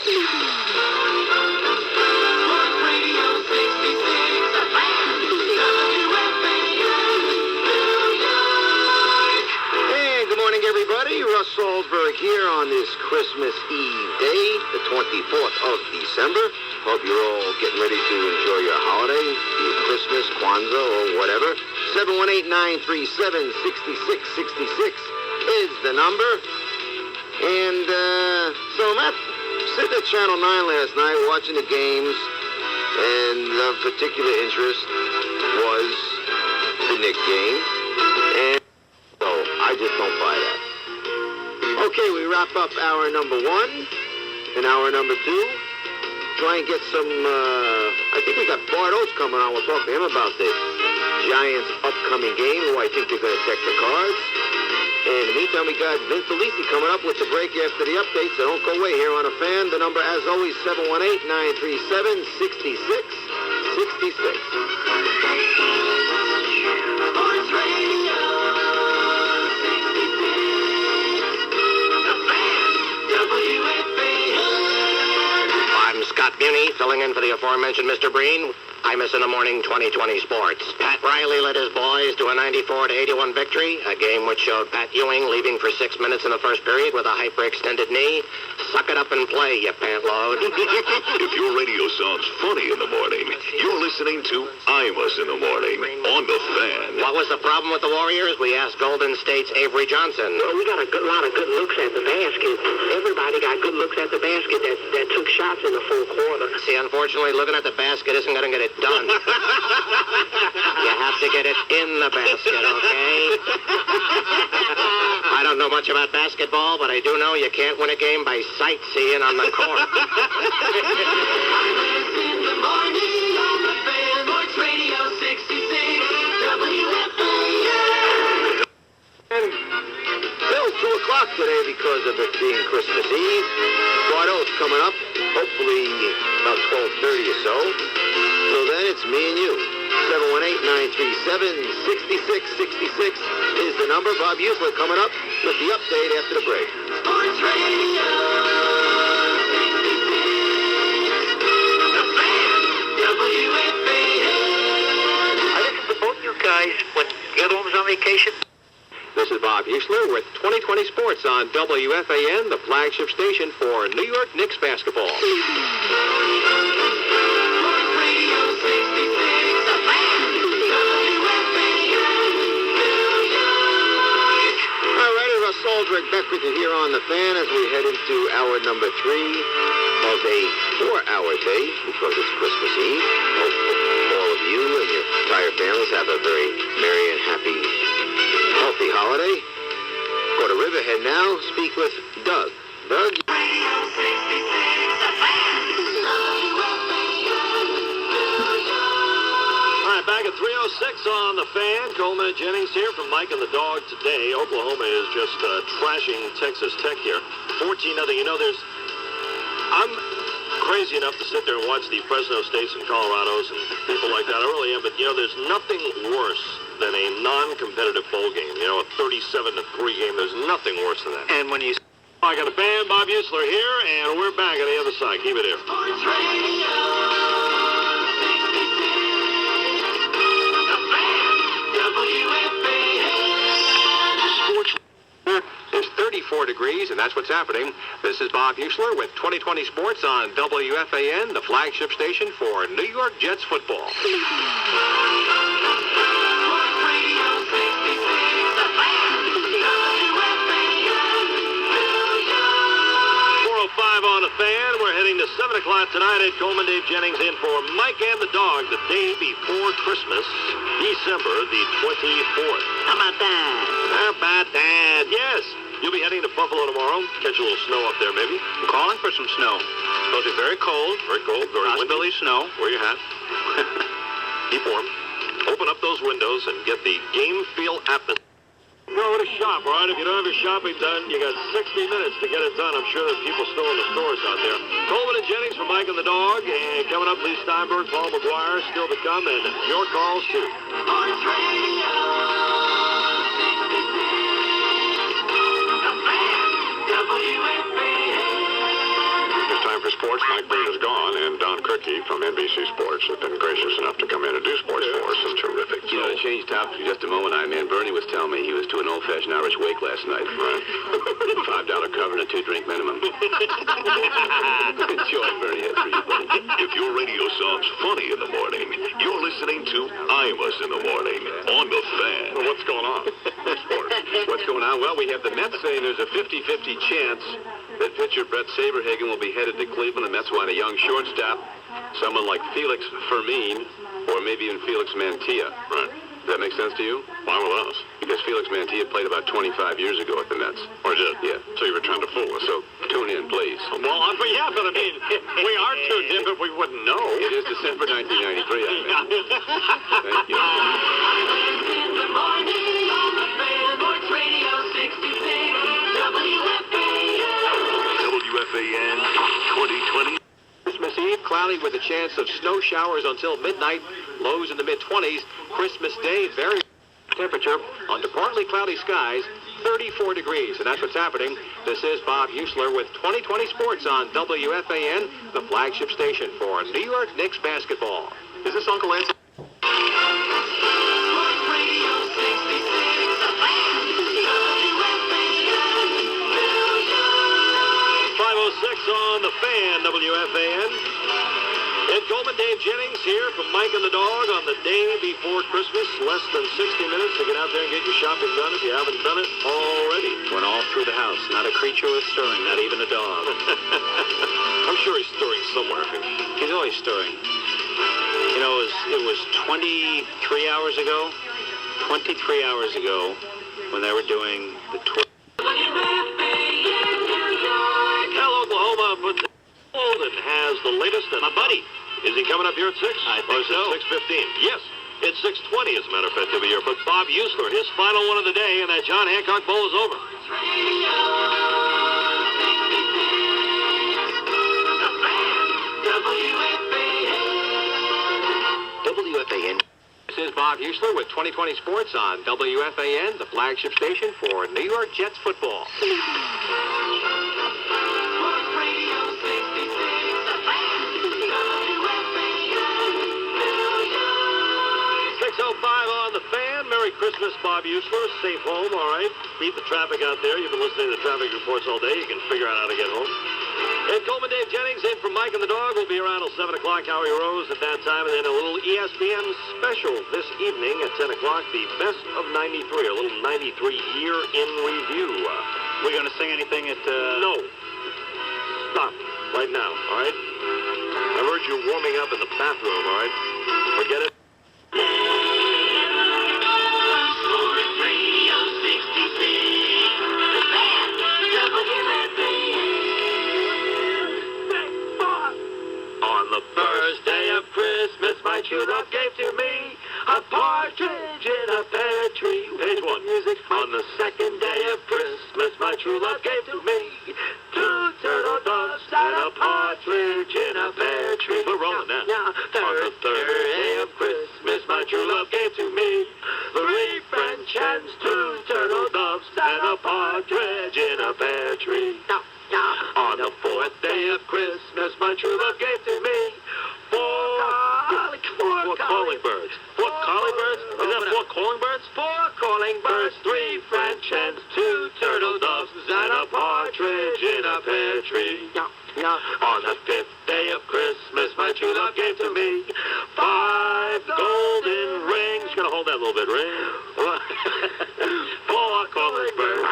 Everybody, Russ Salzberg here on this Christmas Eve day, the 24th of December. Hope you're all getting ready to enjoy your holiday, your Christmas, Kwanzaa, or whatever. 718-937-6666 is the number. And so I'm sitting at Channel 9 last night watching the games, and of particular interest was the Knicks game. And so I just don't buy that. Okay, we wrap up hour number 1 and hour number 2. Try and get some, I think we got Bart Oates coming on. We'll talk to him about the Giants' upcoming game, who I think they're going to deck the cards. And in the meantime, we got Vince DeLisio coming up with the break after the update, so don't go away here on a fan. The number, as always, 718-937-6666. Sports Radio. I'm Scott Muni, filling in for the aforementioned Mr. Breen. Imus in the Morning 2020 Sports. Pat Riley led his boys to a 94-81 victory, a game which showed Pat Ewing leaving for 6 minutes in the first period with a hyperextended knee. Suck it up and play, you pantload. If your radio sounds funny in the morning, you're listening to Imus in the Morning on the Fan. What was the problem with the Warriors? We asked Golden State's Avery Johnson. Well, we got a lot of good looks at the basket. Everybody got good looks at the basket that took shots in the full quarter. See, unfortunately, looking at the basket isn't going to get it done. You have to get it in the basket, okay? I don't know much about basketball, but I do know you can't win a game by sightseeing on the court. In the morning on the Fan, Sports Radio 66, WFAN. And till 2 o'clock today because of it being Christmas Eve. Bart Oates coming up, hopefully about 12:30 or so. So then it's me and you. 718-937-6666 is the number. Bob Ufer coming up with the update after the break. Sports Radio 66, the Fan, WFAN. I listen to both you guys when the other one was on vacation. This is Bob Huesler with 2020 Sports on WFAN, the flagship station for New York Knicks basketball. Aldrich back with you here on the Fan as we head into hour number 3 of a 4-hour day because it's Christmas Eve. Hope all of you and your entire families have a very merry and happy, healthy holiday. Go to Riverhead now. Speak with Doug. Doug? Back at 3:06 on the Fan. Coleman and Jennings here from Mike and the Dog today. Oklahoma is just trashing Texas Tech here. 14-0. You know, crazy enough to sit there and watch the Fresno States and Colorados and people like that. I really am. But, there's nothing worse than a non-competitive bowl game. A 37-3 game. There's nothing worse than that. And when you... I got a fan, Bob Usler here, and we're back on the other side. Keep it here. Sports Radio 66, the fan, WFAN. It's 34 degrees, and that's what's happening. This is Bob Usler with 2020 Sports on WFAN, the flagship station for New York Jets football. Sports Radio 66, the fan, WFAN, New York. 4:05 on the fan. We're heading to 7 o'clock tonight at Coleman. Dave Jennings in for Mike and the Dog the day before Christmas, December the 24th. How about that? How about that? Yes. You'll be heading to Buffalo tomorrow. Catch a little snow up there, maybe. I'm calling for some snow. Supposed to be very cold, very Possibility windy. snow. Wear your hat. Keep warm. Open up those windows and get the game feel atmosphere. Go to shop, all right? If you don't have your shopping done, you got 60 minutes to get it done. I'm sure there's people still in the stores out there. Coleman and Jennings for Mike and the Dog. And coming up, Lee Steinberg, Paul McGuire, still to come. And your calls, too. Sports Radio 66, the fan, WFAN. It's time for sports. Mike Breen is gone, and Don Kirky from NBC Sports has been gracious enough to come in and do sports for us. And terrific. To change topics for just a moment, Bernie was telling me he was to an old-fashioned Irish wake last night. Right. $5 cover and a 2-drink minimum. Enjoy, Bernie. That's for you, buddy. If your radio sounds funny in the morning, you're listening to Imus in the morning on the Fan. Well, what's going on? What's going on? Well, we have the Mets saying there's a 50-50 chance that pitcher Brett Saberhagen will be headed to Cleveland. The Mets want a young shortstop, someone like Felix Fermin, or maybe even Felix Mantilla. Right. Does that make sense to you? Why with us? Because Felix Mantilla played about 25 years ago at the Mets. Or did? Yeah. So you were trying to fool us. So tune in, please. Well, yeah, but I mean, we are tuned in, but we wouldn't know. It is December 1993, Thank you. In the morning on the fan, Sports Radio 66, WFAN 2020. Christmas Eve, cloudy with a chance of snow showers until midnight. Lows in the mid-20s. Christmas Day, very temperature under partly cloudy skies, 34 degrees. And that's what's happening. This is Bob Usler with 2020 Sports on WFAN, the flagship station for New York Knicks basketball. Is this Uncle Anthony? Sports Radio 66, the fan, WFAN, New York. 5:06 on the fan, WFAN. Ed Coleman, Dave Jennings here from Mike and the Dog on the day before Christmas. Less than 60 minutes to get out there and get your shopping done if you haven't done it already. Went all through the house. Not a creature was stirring, not even a dog. I'm sure he's stirring somewhere. He's always stirring. It was 23 hours ago. 23 hours ago when they were doing the tour. Tell Oklahoma, but Olden has the latest. And my buddy, is he coming up here at 6? I think so. 6:15. Yes, it's 6:20 as a matter of fact he'll be here. But Bob Usler, his final one of the day, and that John Hancock Bowl is over. WFAN. This is Bob Usler with 2020 Sports on WFAN, the flagship station for New York Jets football. 6:05 on the fan. Merry Christmas, Bob Usler. Safe home, all right. Beat the traffic out there. You've been listening to the traffic reports all day. You can figure out how to get home. Ed Coleman, Dave Jennings in for Mike and the Dog. We'll be around till 7 o'clock. Howie Rose at that time. And then a little ESPN special this evening at 10 o'clock. The best of 93. A little 93 year in review. We're going to sing anything at... No. Stop. Right now, all right? I heard you warming up in the bathroom, all right? Forget it. On the first day of Christmas, my true love gave to me a partridge in a pear tree. Page 1. Music. On the second day of Christmas, my true love gave to me 2 turtle doves and a partridge in a in a pear tree. On the 5th day of Christmas, my true love gave to me 5 golden rings. Gonna hold that a little bit, ring. 4 calling birds.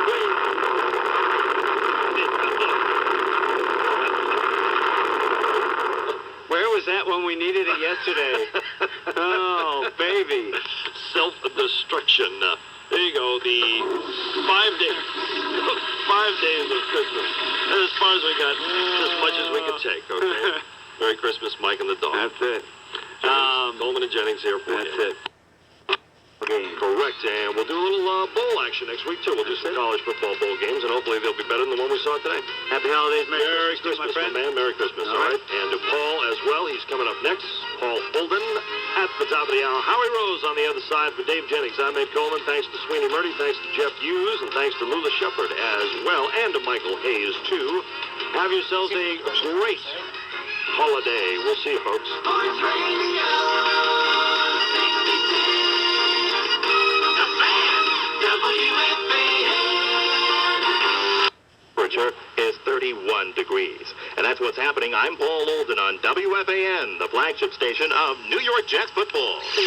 Where was that when we needed it yesterday? Oh, baby. Self-destruction. There you go, the 5 days. 5 days of Christmas. And as far as we got, as much as we could take, okay? Merry Christmas, Mike and the dog. That's it. Coleman and Jennings here for That's you. it. Correct, and we'll do a little bowl action next week, too. We'll do some college football bowl games, and hopefully they'll be better than the one we saw today. Happy holidays, Merry Christmas, my man. Merry Christmas, all right? And to Paul as well. He's coming up next. Paul Olden at the top of the hour. Howie Rose on the other side for Dave Jennings. I'm Ed Coleman. Thanks to Sweeney Murdy. Thanks to Jeff Hughes. And thanks to Lula Shepard as well. And to Michael Hayes, too. Have yourselves a great holiday. We'll see you, folks. Sports Radio 66. Temperature is 31 degrees. And that's what's happening. I'm Paul Olden on WFAN, the flagship station of New York Jets football. Sports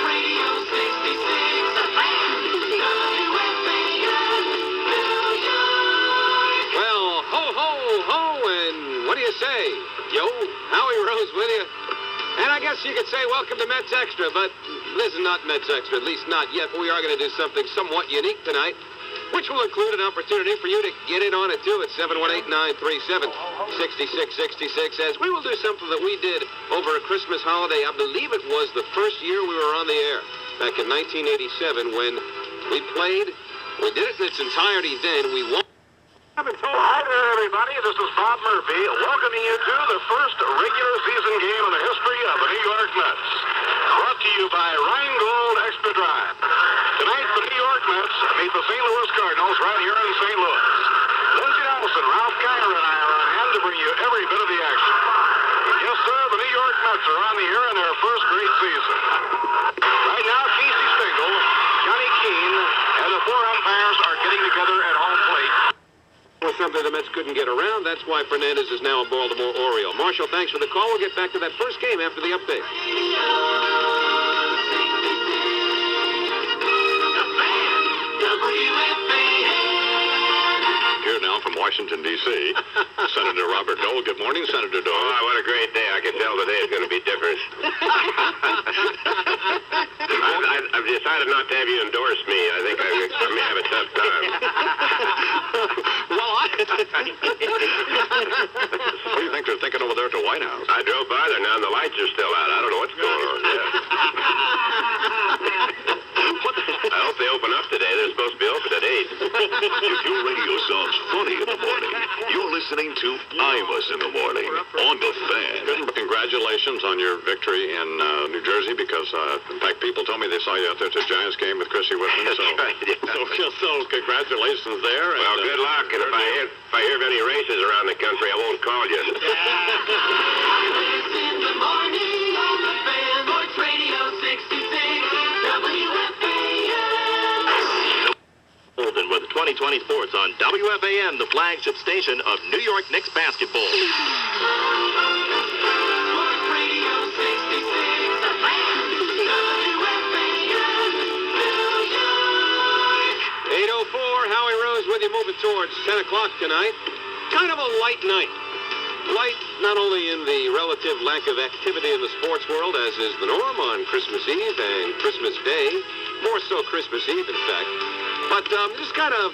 Radio 66, the fan, WFAN, New York. Well, ho, ho, ho, and what do you say? Yo, Howie Rose with you. And I guess you could say welcome to Mets Extra, but this is not Mets Extra, at least not yet. But we are going to do something somewhat unique tonight, which will include an opportunity for you to get in on it, too, at 718-937-6666, as we will do something that we did over a Christmas holiday. I believe it was the first year we were on the air, back in 1987, when we played. We did it in its entirety then. We won. Hi there, everybody. This is Bob Murphy welcoming you to the first regular season game in the history of the New York Mets. Brought to you by Rheingold Extra Drive. Tonight, the New York Mets meet the St. Louis Cardinals right here in St. Louis. Lindsey Nelson, Ralph Kiner, and I are on hand to bring you every bit of the action. Yes, sir, the New York Mets are on the air in their first great season. Right now, Casey Stengel, Johnny Keane, and the 4 umpires are getting together at home plate. Was something the Mets couldn't get around. That's why Fernandez is now a Baltimore Oriole. Marshall, thanks for the call. We'll get back to that first game after the update. Here now from Washington, D.C., Senator Robert Dole. Good morning, Senator Dole. Oh, what a great day. I can tell today is going to be different. I've decided not to have you endorse me. I think I may have a tough time. Well, what do you think they're thinking over there at the White House? I drove by there now, and the lights are still out. I don't know what's going on. I hope they open up today. They're supposed to be open at 8. If your radio sounds funny in the morning, you're listening to Imus in the morning on the Fan. Congratulations on your victory in New Jersey, because in fact people told me they saw you out there at the Giants game with Chrissy Whitman. That's right, yeah. So congratulations there. Well, good luck. And if I hear of any races around the country, I won't call you. In the morning on the Fan, Sports Radio 66, WFAN. Olden with 2020 Sports on WFAN, the flagship station of New York Knicks basketball. Sports Radio 66, the Fan, WFAN, New York. 8:04, Howie Rose with you, moving towards 10 o'clock tonight. Kind of a light night. Light not only in the relative lack of activity in the sports world, as is the norm on Christmas Eve and Christmas Day, more so Christmas Eve, in fact, but just kind of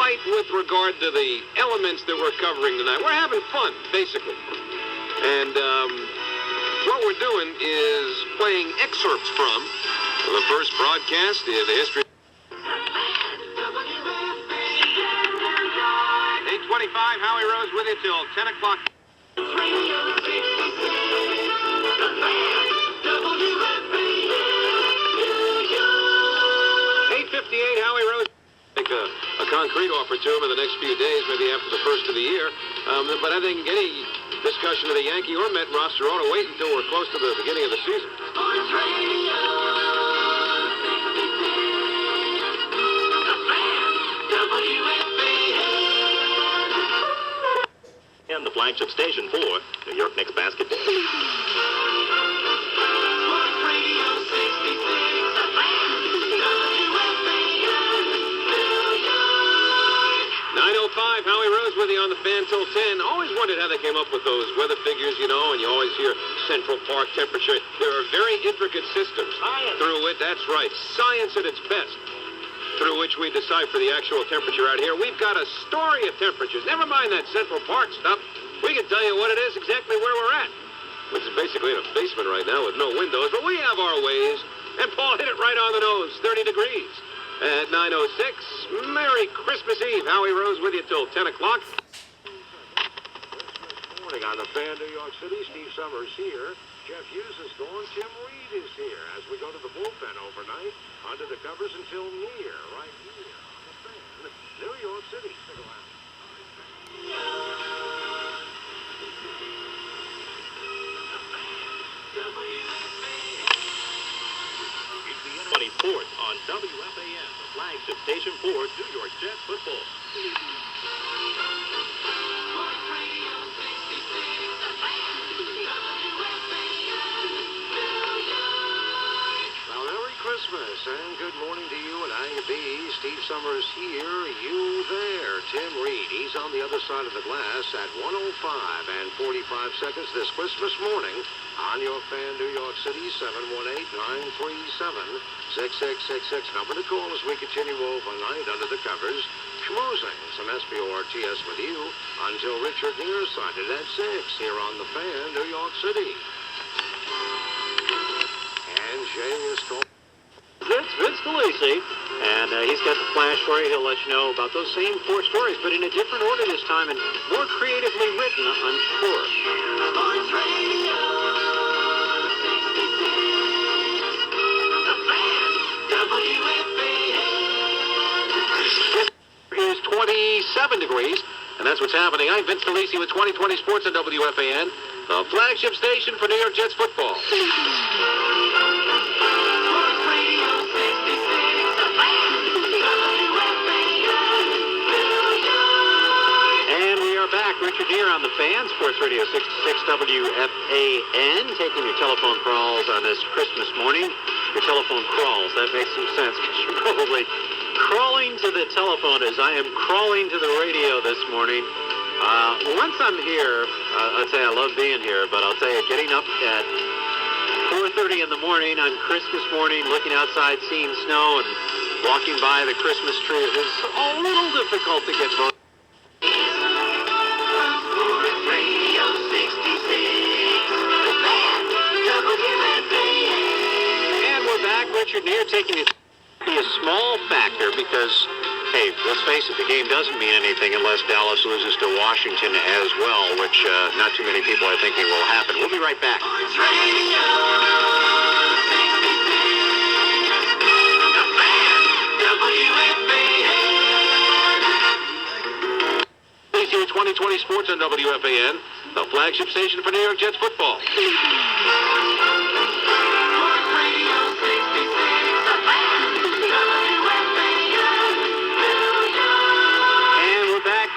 light with regard to the elements that we're covering tonight. We're having fun, basically. And what we're doing is playing excerpts from the first broadcast in the history. 8:25, Howie Rose with you till 10 o'clock. Radio 66, the Fan, WFAN, New York. 8:58, Howie Rose. Make a concrete offer to him in the next few days, maybe after the first of the year. But I think any discussion of the Yankee or Met roster ought to wait until we're close to the beginning of the season. Sports Radio 66, the Fan, WFAN. flagship station for New York Knicks basketball. Sports Radio 66, the fan, WFAN, New York. 9:05, Howie Rose with you on the fan till 10. Always wondered how they came up with those weather figures, you know, and you always hear Central Park temperature. There are very intricate systems through it. That's right, science at its best, through which we decipher the actual temperature out here. We've got a story of temperatures. Never mind that Central Park stuff. We can tell you what it is exactly where we're at, which is basically in a basement right now with no windows, but we have our ways. And Paul hit it right on the nose, 30 degrees. At 9:06, Merry Christmas Eve. Howie Rose with you till 10 o'clock. Morning on the fan, New York City. Steve Summers here. Jeff Hughes is gone. Tim Reed is here as we go to the bullpen overnight. Under the covers until Neer, right here on the fan, New York City. Stick around. 24th on WFAN, the flagship station for New York Jets football. Sports Radio 66, the fan, WFAN, New York. Well, Merry Christmas and good morning to you and how you be. Steve Summers here, you there. Tim Reed, he's on the other side of the glass at 1:05 and 45 seconds this Christmas morning on your fan, New York City, 718-937-6666. Number to call as we continue overnight under the covers, schmoozing some SPORTS with you until Richard Neer sighted at 6 here on the fan, New York City. And Jay is talking. It's Vince DeLacy, and he's got the flash for you. He'll let you know about those same 4 stories, but in a different order this time and more creatively written, I'm sure. Sports Radio 66, the fan, WFAN. It is 27 degrees, and that's what's happening. I'm Vince DeLacy with 2020 Sports on WFAN, the flagship station for New York Jets football. Richard Neer on the fan, Sports Radio 66 WFAN, taking your telephone calls on this Christmas morning. Your telephone crawls, that makes some sense because you're probably crawling to the telephone as I am crawling to the radio this morning. Once I'm here, I'll tell you I love being here, but I'll tell you getting up at 4:30 in the morning on Christmas morning, looking outside, seeing snow and walking by the Christmas tree is a little difficult to get voted. Richard Neer taking it to be a small factor because, hey, let's face it, the game doesn't mean anything unless Dallas loses to Washington as well, which not too many people are thinking will happen. We'll be right back. WFAN. 2020 Sports on WFAN, the flagship station for New York Jets football.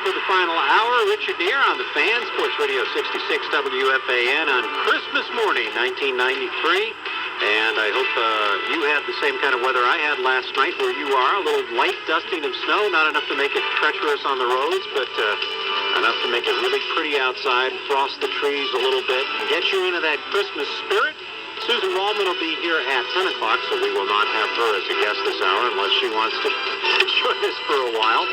For the final hour, Richard Neer on the fan, Sports Radio 66 WFAN on Christmas morning, 1993. And I hope you had the same kind of weather I had last night where you are. A little light dusting of snow, not enough to make it treacherous on the roads, but enough to make it really pretty outside, frost the trees a little bit, and get you into that Christmas spirit. Susan Waldman will be here at 10 o'clock, so we will not have her as a guest this hour unless she wants to join us for a while.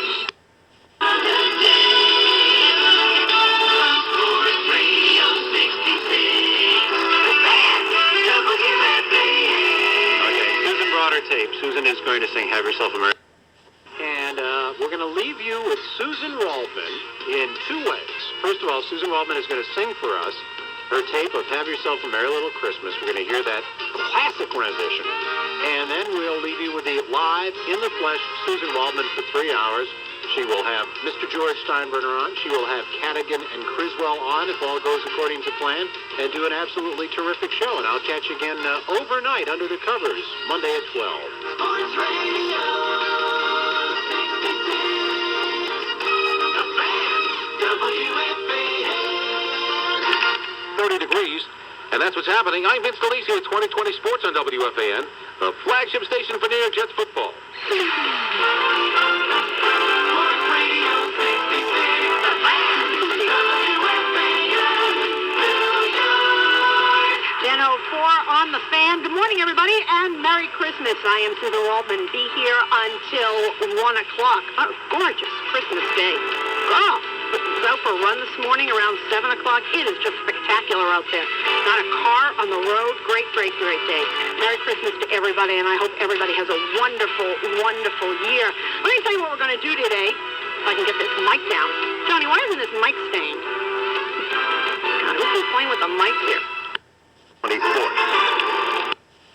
Tape. Susan is going to sing Have Yourself a Merry. And we're going to leave you with Susan Waldman in 2 ways. First of all, Susan Waldman is going to sing for us her tape of Have Yourself a Merry Little Christmas. We're going to hear that classic rendition. And then we'll leave you with the live, in the flesh, Susan Waldman for 3 hours. She will have Mr. George Steinbrenner on. She will have Cadigan and Criswell on, if all goes according to plan, and do an absolutely terrific show. And I'll catch you again overnight under the covers, Monday at 12. Sports Radio 66, the fan, WFAN. And that's what's happening. I'm Vince DeLisi with 2020 Sports on WFAN, the flagship station for New York Jets football. Sports Radio 66, the fan, WFAN, New York. 10:04 on the fan. Good morning, everybody, and Merry Christmas. I am Susan Waldman. Be here until 1 o'clock. Oh, gorgeous Christmas day. Oh. Was out for a run this morning around 7 o'clock. It is just spectacular out there. Not a car on the road. Great, great, great day. Merry Christmas to everybody, and I hope everybody has a wonderful, wonderful year. Let me tell you what we're going to do today, if I can get this mic down. Johnny, why isn't this mic stained? God, who's been playing with the mic here? 24.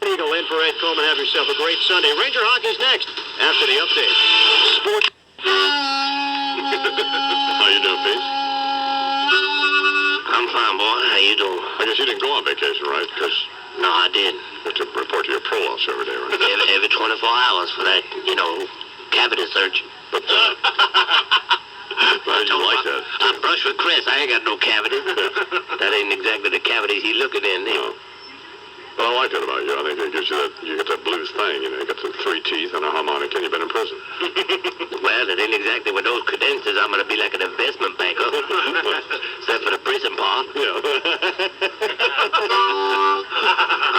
Eagle in for Ed Coleman. Have yourself a great Sunday. Ranger Hockey's next after the update. Sports. How you doing, Pete? I'm fine, boy. How you doing? I guess you didn't go on vacation, right? Because No, I didn't. you have to report to your pro officer every day, right? Every 24 hours for that, cavity search. But, how do you like that? I brush with Chris. I ain't got no cavity. That ain't exactly the cavity he's looking in. No. Well, I like that about you. I think it gives you that, you get that blues thing, you got the 3 teeth and a harmonica, and you've been in prison. Well, it ain't exactly with those credentials. I'm going to be like an investment banker. Except for the prison part. Yeah.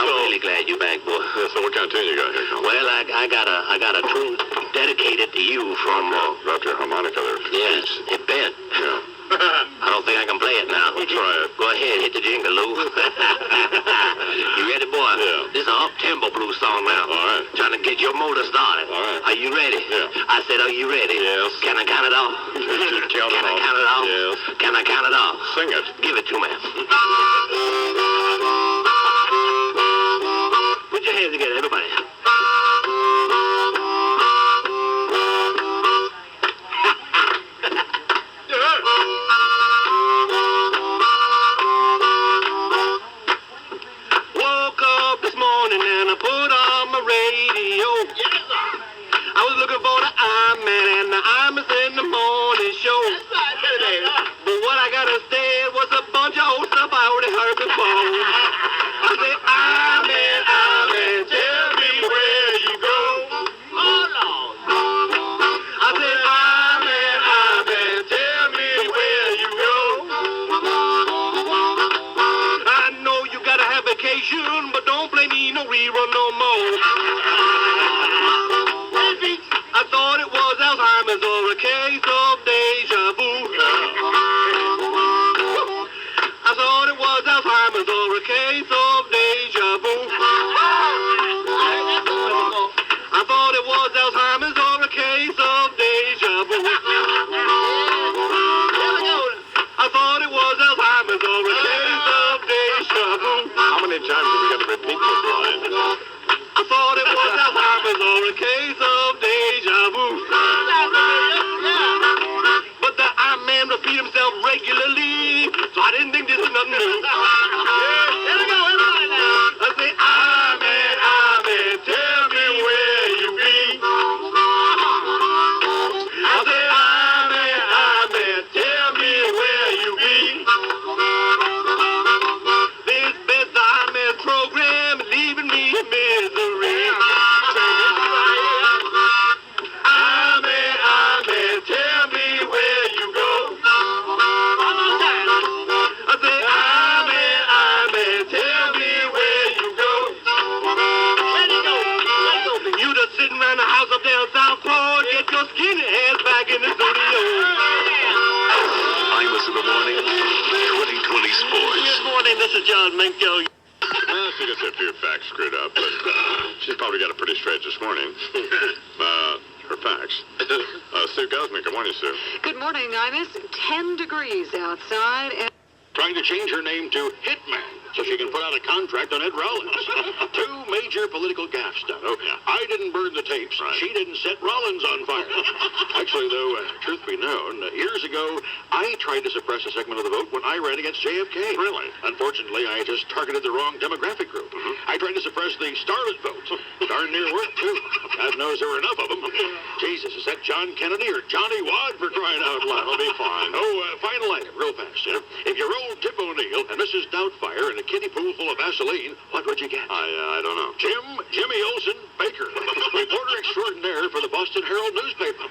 I'm really glad you're back, boy. Yeah, so what kind of tune you got here, Colin? Well, I got a tune dedicated to you from... Drop your harmonica there. Yes, it bent. Yeah. I don't think I can play it now. We'll try it. Go ahead, hit the jingle, Lou. You ready, boy? Yeah. This is an up-tempo blues song now. All right. Trying to get your motor started. All right. Are you ready? Yeah. I said, are you ready? Yes. Can I count it off? Count it Can I off. count it off? Yes. Can I count it off? Sing it. Give it to me. Put your hands together, everybody. Woke up this morning and I put on my radio. Yes, sir. I was looking for the I-Man and the Imus in the morning show. But what I got instead was a bunch of old stuff I already heard before. I said, I-Man, I-Man, tell me where you go. Oh, Lord. I said, I-Man, I-Man, tell me where you go. I know you gotta have vacation, but don't blame me no rerun no more. I thought it was Alzheimer's or a case of deja vu. I thought it was Alzheimer's or a case of deja vu. I thought it was Alzheimer's or a case of deja vu. I thought it was Alzheimer's or a case of deja vu. How many times have we got to repeat this line? I thought it was Alzheimer's or a case of deja vu. But the I-Man repeat himself regularly, so I didn't think this was nothing new. Here we go, everybody now. I say, I-Man, I-Man, tell me where you be. I say, I-Man, I-Man, tell me where you be. This best I-Man program is leaving me in misery. I-Man, tell me where you go. One more time. I say, I-Man, tell me where you go. Where'd you go? You just sitting around the house up there on Southport. Get your skinny ass back in the studio. Imus in the morning, 2020 Sports. Good morning, this is John Minko. Well, she gets a few facts screwed up, but she's probably got it pretty straight this morning. Her facts. Sue Guzman. Good morning, Sue. Good morning, Imus. 10 degrees outside. And Trying to change her name to Hitman so she can put out a contract on Ed Rollins. 2 major political gaffes done. Oh, yeah. I didn't burn the tapes. Right. She didn't set Rollins on fire. Actually, though, truth be known, years ago, I tried to suppress a segment of the vote when I ran against JFK. Really? Unfortunately, I just targeted the wrong demographic group. I tried to suppress the starlet vote. Darn near worked, too. God knows there were enough of them. Jesus, is that John Kennedy or Johnny Wad for crying out loud? That'll be fine. Oh, final item, real fast. If you roll Tip O'Neill and Mrs. Doubtfire in a kiddie pool full of gasoline, what would you get? I don't know. Jimmy Olsen Baker, reporter extraordinaire for the Boston Herald newspaper.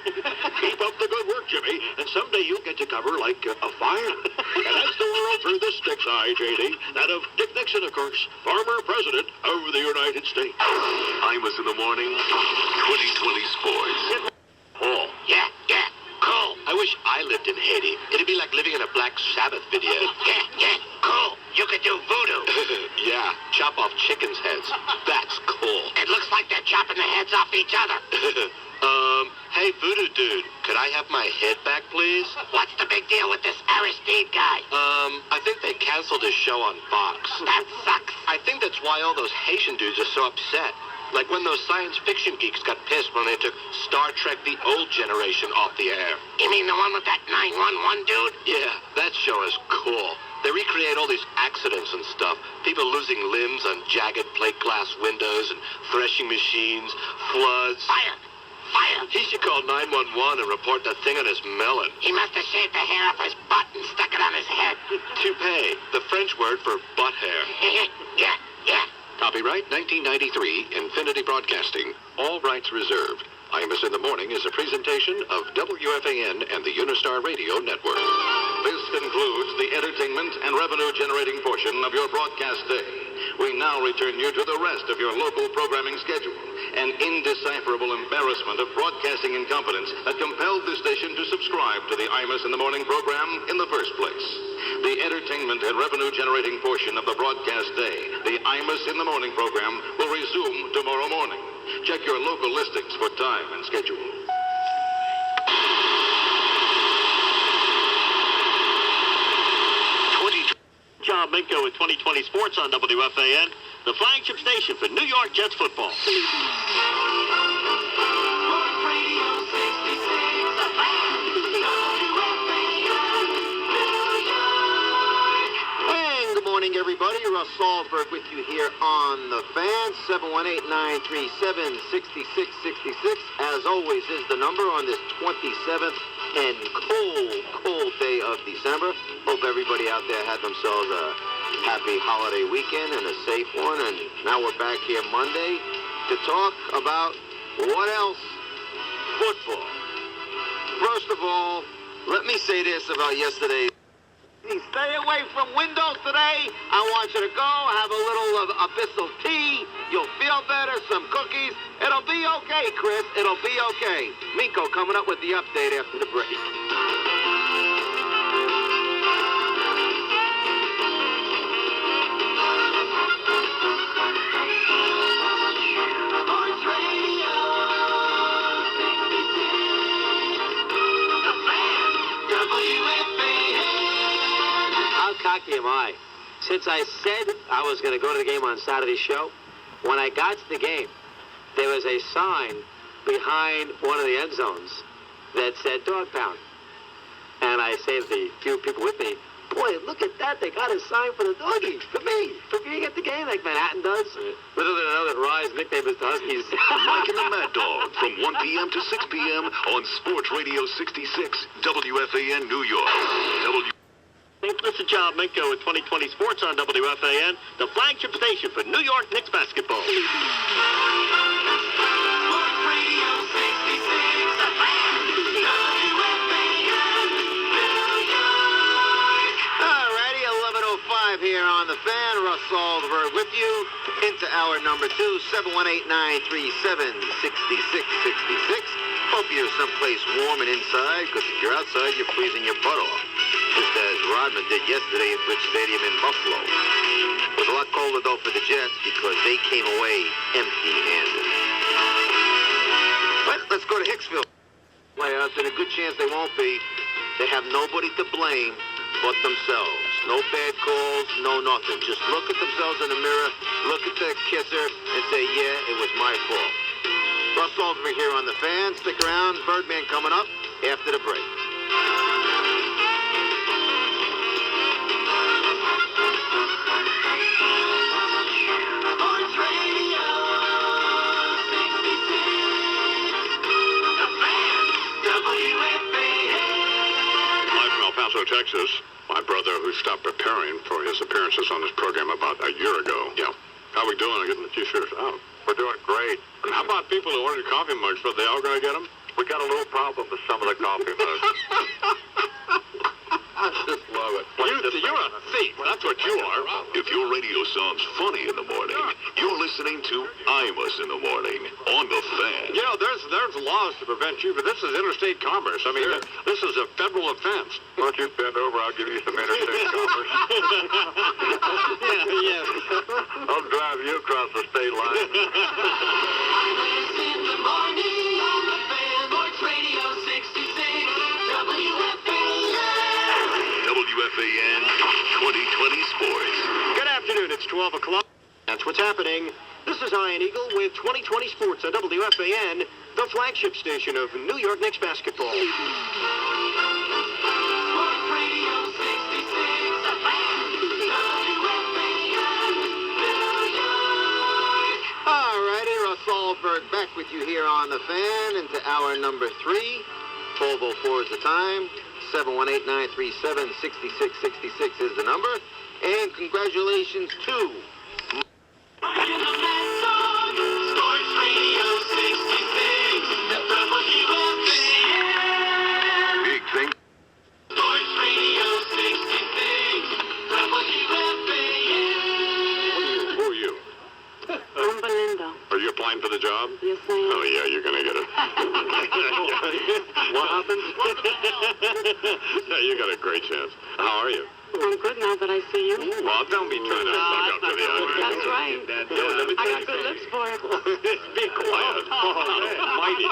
Keep up the good work, Jimmy, and someday you'll get to cover, like, a fire. And that's the world through the stick's eye, J.D. That of Dick Nixon, of course, former president of the United States. Imus in the morning, 2020 sports. Oh, yeah, cool. I wish I lived in Haiti. It'd be like living in a Black Sabbath video. Yeah, cool. You could do voodoo. Yeah, chop off chickens' heads. That's cool. It looks like they're chopping the heads off each other. Hey, voodoo dude, could I have my head back, please? What's the big deal with this Aristide guy? I think they canceled his show on Fox. That sucks. I think that's why all those Haitian dudes are so upset. Like when those science fiction geeks got pissed when they took Star Trek The Old Generation off the air. You mean the one with that 911 dude? Yeah, that show is cool. They recreate all these accidents and stuff. People losing limbs on jagged plate glass windows and threshing machines, floods. Fire! He should call 911 and report that thing on his melon. He must have shaved the hair off his butt and stuck it on his head. Toupee, the French word for butt hair. Yeah. Copyright 1993, Infinity Broadcasting. All rights reserved. Imus in the Morning is a presentation of WFAN and the Unistar Radio Network. This concludes the entertainment and revenue-generating portion of your broadcast day. We now return you to the rest of your local programming schedule, an indecipherable embarrassment of broadcasting incompetence that compelled the station to subscribe to the Imus in the Morning program in the first place. The entertainment and revenue-generating portion of the broadcast day, the Imus in the Morning program, will resume tomorrow morning. Check your local listings for time and schedule. John Minko with 2020 Sports on WFAN, the flagship station for New York Jets football. And good morning, everybody. Russ Salzberg with you here on the Fan. 718-937-6666. As always, is the number on this 27th and cold day of December. Hope everybody out there had themselves a happy holiday weekend and a safe one. And now we're back here Monday to talk about what else? Football. First of all, let me say this about yesterday. Stay away from windows today. I want you to go have a little of abyssal tea. You'll feel better. Some cookies. It'll be okay, Chris. It'll be okay. Minko coming up with the update after the break. Cocky am I. Since I said I was going to go to the game on Saturday's show, when I got to the game, there was a sign behind one of the end zones that said dog pound. And I say to the few people with me, boy, look at that. They got a sign for the doggy, for me, for being at the game like Manhattan does. Little did I know that Rye's nickname is the Huskies. Mike and the Mad Dog from 1 p.m. to 6 p.m. on Sports Radio 66, WFAN New York. This is John Minko with 2020 Sports on WFAN, the flagship station for New York Knicks basketball. Alrighty, 11:05 here on the Fan. Russ Salzberg with you into hour number 2, 718-937-6666. Hope you're someplace warm and inside, because if you're outside, you're freezing your butt off. Just as Rodman did yesterday at Rich Stadium in Buffalo. It was a lot colder, though, for the Jets because they came away empty-handed. But let's go to Hicksville. Playoffs, and a good chance they won't be. They have nobody to blame but themselves. No bad calls, no nothing. Just look at themselves in the mirror, look at the kisser, and say, yeah, it was my fault. Russ Salzberg here on the Fan. Stick around. Birdman coming up after the break. Live from El Paso, Texas. My brother, who stopped preparing for his appearances on this program about a year ago. Yeah. How we doing on getting the T-shirts out? We're doing great. And how about people who ordered coffee mugs? Are they all going to get them? We got a little problem with some of the coffee mugs. I just love it. You're a thief. That's what you are. If your radio sounds funny in the morning, you're listening to Imus in the morning on the Fan. Yeah, there's laws to prevent you, but this is interstate commerce. I mean, this is a federal offense. Why don't you bend over? I'll give you some interstate commerce. Yeah. I'll drive you across the state line. Imus in the morning on the Fan. Sports Radio 66 WFAN. WFAN 2020 Sports. Good afternoon. It's 12 o'clock. That's what's happening. This is Iron Eagle with 2020 Sports on WFAN, the flagship station of New York Knicks basketball. Sports Radio 66 WFAN, New York. All righty, Russ Alberg back with you here on the Fan into hour number 3. 12:04 is the time. 718-937-6666 is the number. And congratulations to Sports Radio 66 WFAN. Big thing. Sports Radio 66 WFAN. Who are you? I'm Belinda. Are you applying for the job? Yes, I am. Oh, yeah, you're going to get it. What happened? Yeah, you got a great chance. How are you? I'm good now that I see you. Well, don't be trying to suck up to the audience. That's right. I got good lips for it. Be quiet. Mighty.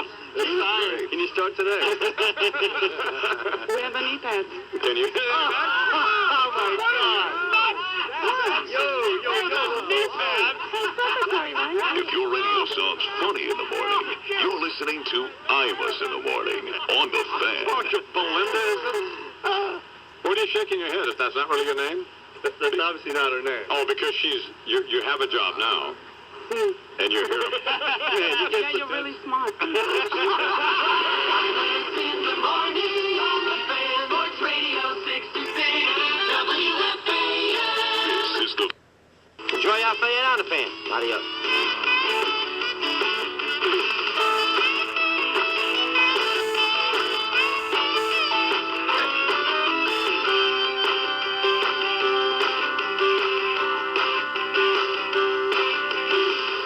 Can you start today? We have knee pads. Can you? Oh, my God. Knee pads. Sorry, right? If your radio sounds funny in the morning, you're listening to Imus in the morning on the Fan. Oh, Belinda, is it? What are you shaking your head if that's not really your name? That's obviously not her name. Oh, because you have a job now. And you're here. Yeah, you're really smart. Imus in the morning on the Fan. Sports Radio 66 WFAN. This is the Enjoy our Fan on the Fan. Adios.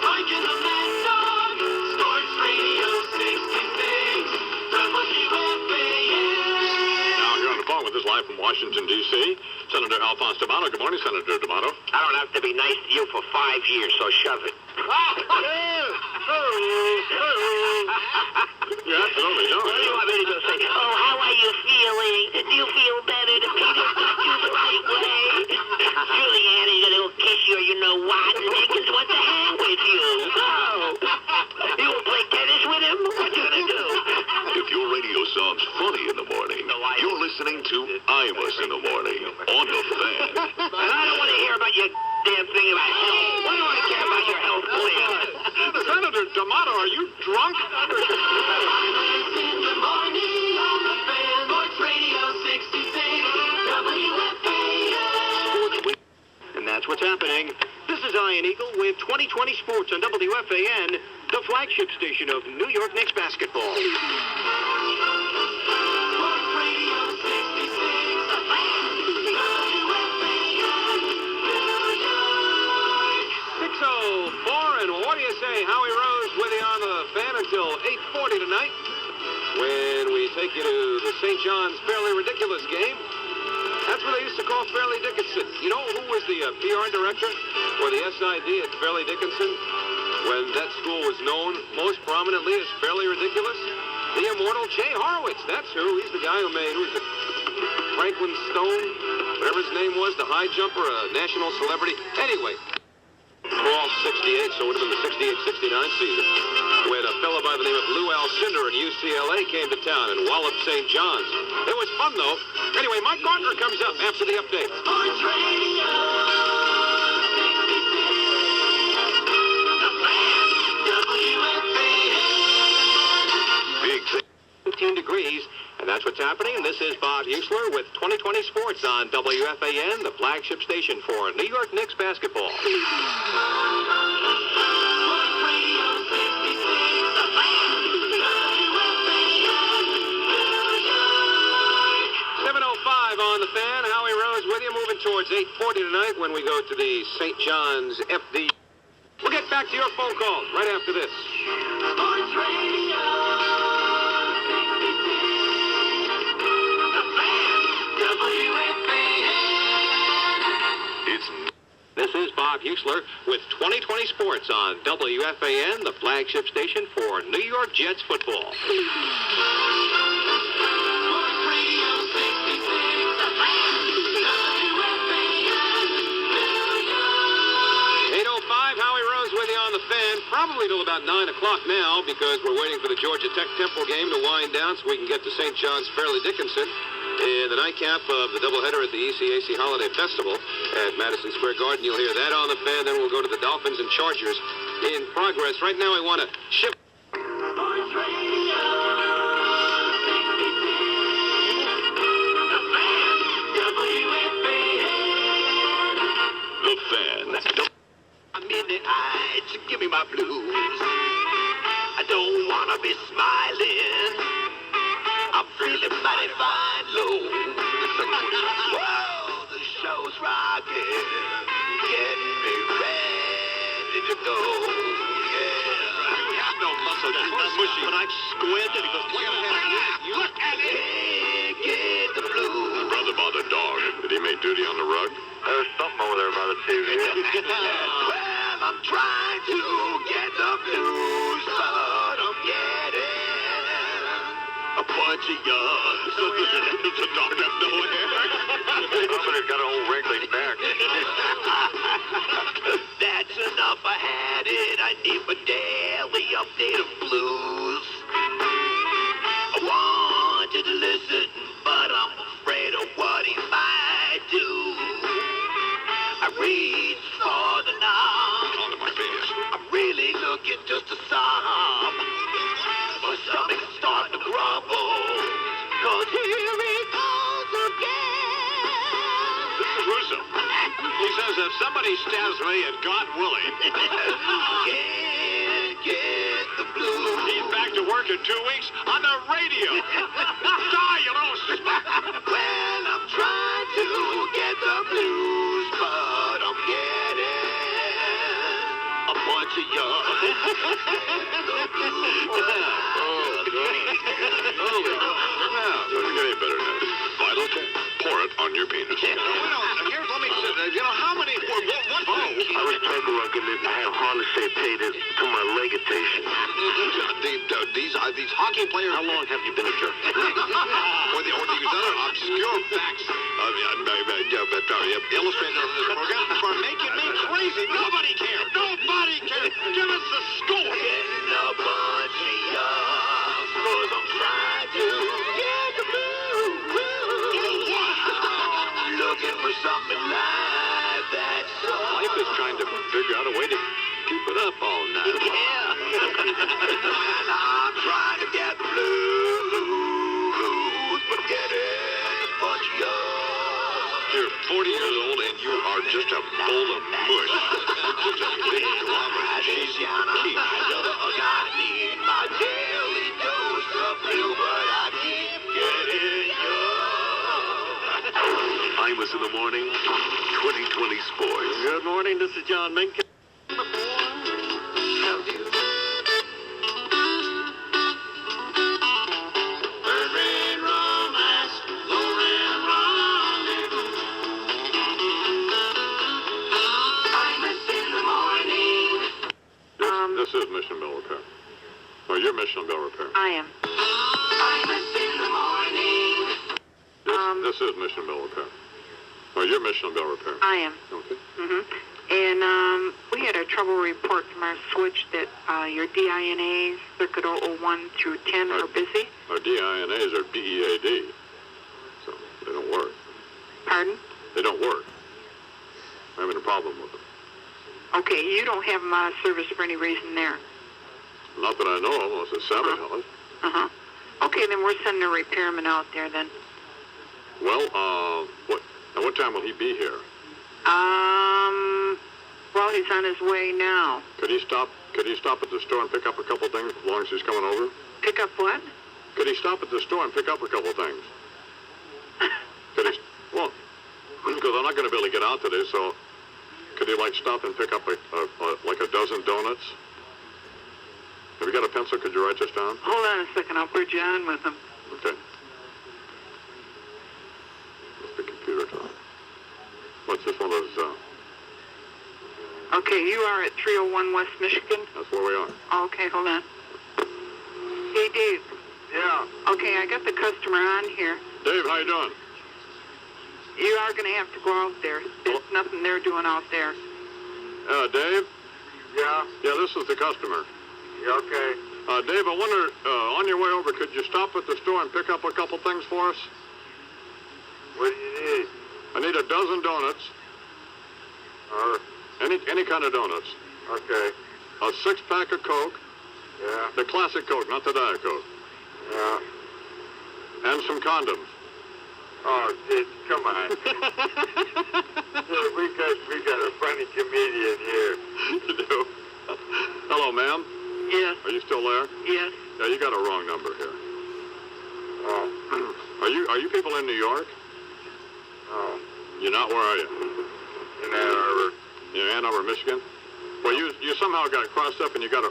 Mike and the Mad Dog. Sports Radio 66 WFAN. Now, here on the phone with us live from Washington, D.C., Senator Alphonse D'Amato. Good morning, Senator D'Amato. I don't have to be nice to you for 5 years, so shove it. You absolutely don't. What do you want me to go say? Oh, how are you feeling? Do you feel better? The Peter's got you the right way? Giuliani's gonna go kiss you or you know what? And Jenkins wants to hang with you. Oh. You will play tennis with him? What you gonna do? If your radio sounds funny in the morning, you're listening to Imus in the morning on the Fan. And I don't want to hear about your damn thing about health. What do I care about your health plan? Senator D'Amato, are you drunk? Imus in the morning on the Fan. Sports Radio 66 WFAN. And that's what's happening. This is Iron Eagle with 2020 Sports on WFAN, the flagship station of New York Knicks basketball. Sports Radio 66 WFAN. New York. 6:04, and what do you say? Howie Rose with you on the Fan until 8:40 tonight, when we take you to the St. John's Fairly Ridiculous game. That's what they used to call Fairleigh Dickinson. You know who was the PR director or the SID at Fairleigh Dickinson when that school was known most prominently as Fairly Ridiculous? The immortal Jay Horowitz. That's who. He's the guy who made, who's the Franklin Stone, whatever his name was, the high jumper, a national celebrity. Anyway, fall 68, so it would have been the 68-69 season, when a fellow by the name of Lou Alcindor at UCLA came to town and walloped St. John's. It was fun, though. Anyway, Mike Gardner comes up after the update. Sports Radio 66 The Fan. WFAN. Big thing. 15 degrees, and that's what's happening. This This is Bob Usler with 2020 Sports on WFAN, the flagship station for New York Knicks basketball. 7:05 on the Fan. Howie Rose with you, moving towards 8:40 tonight when we go to the St. John's FD. We'll get back to your phone calls right after this. Sports Radio 66, the Fan, WFAN. This is Bob Usler with 2020 Sports on WFAN, the flagship station for New York Jets football. 8:05, Howie Rose with you on the Fan, probably till about 9 o'clock now because we're waiting for the Georgia Tech Temple game to wind down so we can get to St. John's Fairleigh Dickinson in the nightcap of the doubleheader at the ECAC Holiday Festival at Madison Square Garden. You'll hear that on the Fan. Then we'll go to the Dolphins and Chargers in progress. Right now I want to shift. Sports Radio 66, the Fan, WFAN. The Fan. I'm in the heights, give me my blues. I don't wanna be smiling. I'm feeling mighty fine, low. Whoa, the show's rocking, getting me ready to go. Yeah. We have no muscle, just not mushy. But I squid and he goes, look at it. Get the blues. Brother bought a dog. Did he make duty on the rug? There's something over there by the TV. Well, I'm trying to get the blues, but I'm getting a bunch of yards. It's a dog that no hair. Somebody's got an old wrinkly neck. That's enough, I had it. I need my daily update of blues. I wanted to listen, but I'm afraid of what he might do. I reach for the knob. Onto my penis. I'm really looking just to sob. My stomach's starting to grumble. 'Cause here it goes again. This is gruesome. He says if somebody stabs me, and God willing, Can't get the blues. he's back to work in 2 weeks on the radio. Die, you little smack. Well, I'm trying to get the blues, but I'm getting a bunch of yards. Doesn't get any better than that. Vital Tech. Pour it on your penis. Here, let me say, how many, what? I was taking it. I have harnessed paid to my legitation. These hockey players, how long have you been a jerk? or these other obscure facts, illustrated on this program for making me crazy. Nobody cares. Give us the score. Getting a bunch of yards, 'cause I'm trying to get the blues. Looking for something like that song. Life is trying to figure out a way to keep it up all night. Yeah. And I'm trying to get the blues, but getting a bunch of yards. You're 40 years old and you are just a bowl of mush. Just a big glob of cheese and quiche. I need my daily dose of blue, but I keep getting yours. Imus in the morning, 2020 Sports. Good morning, this is John Minkin. This is Mission Bell Repair. Oh, you're Mission Bell Repair. I am. This is Mission Bell Repair. Oh, you're Mission Bell Repair. I am. Okay. And we had a trouble report from our switch that your DINAs, circuit 001 through 10, are busy. Our DINAs are BEAD, so they don't work. Pardon? They don't work. I'm having a problem with them. Okay, you don't have them out of service for any reason there. Not that I know of, unless it's Sabbath. Okay, then we're sending a repairman out there then. Well, what time will he be here? Well, he's on his way now. Could he stop at the store and pick up a couple things as long as he's coming over? Pick up what? Could he stop at the store and pick up a couple things? Could he? Well, because I'm not going to be able to get out today, so could he stop and pick up like a dozen donuts? Have you got a pencil? Could you write this down? Hold on a second. I'll put you on with him. Okay. What's the computer talk? What's this one of those? Okay, you are at 301 West Michigan? That's where we are. Okay, hold on. Hey, Dave. Yeah. Okay, I got the customer on here. Dave, how you doing? You are going to have to go out there. There's nothing they're doing out there. Dave? Yeah. Yeah, this is the customer. Yeah, okay. Dave, I wonder, on your way over, could you stop at the store and pick up a couple things for us? What do you need? I need a dozen donuts. Any kind of donuts. Okay. A 6-pack of Coke. Yeah. The classic Coke, not the Diet Coke. Yeah. And some condoms. Oh, dude, come on. Dude, we got a funny comedian here. You do? Hello, ma'am. Yes. Are you still there? Yes. Yeah, you got a wrong number here. Are you people in New York? Oh. You're not? Where are you? In Ann Arbor. In Ann Arbor, Michigan? Well, you somehow got crossed up and you got a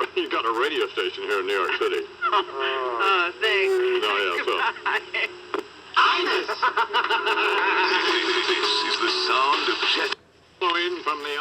radio station here in New York City. Oh, thanks. No, yeah, so. This is the sound of jet. Halloween from the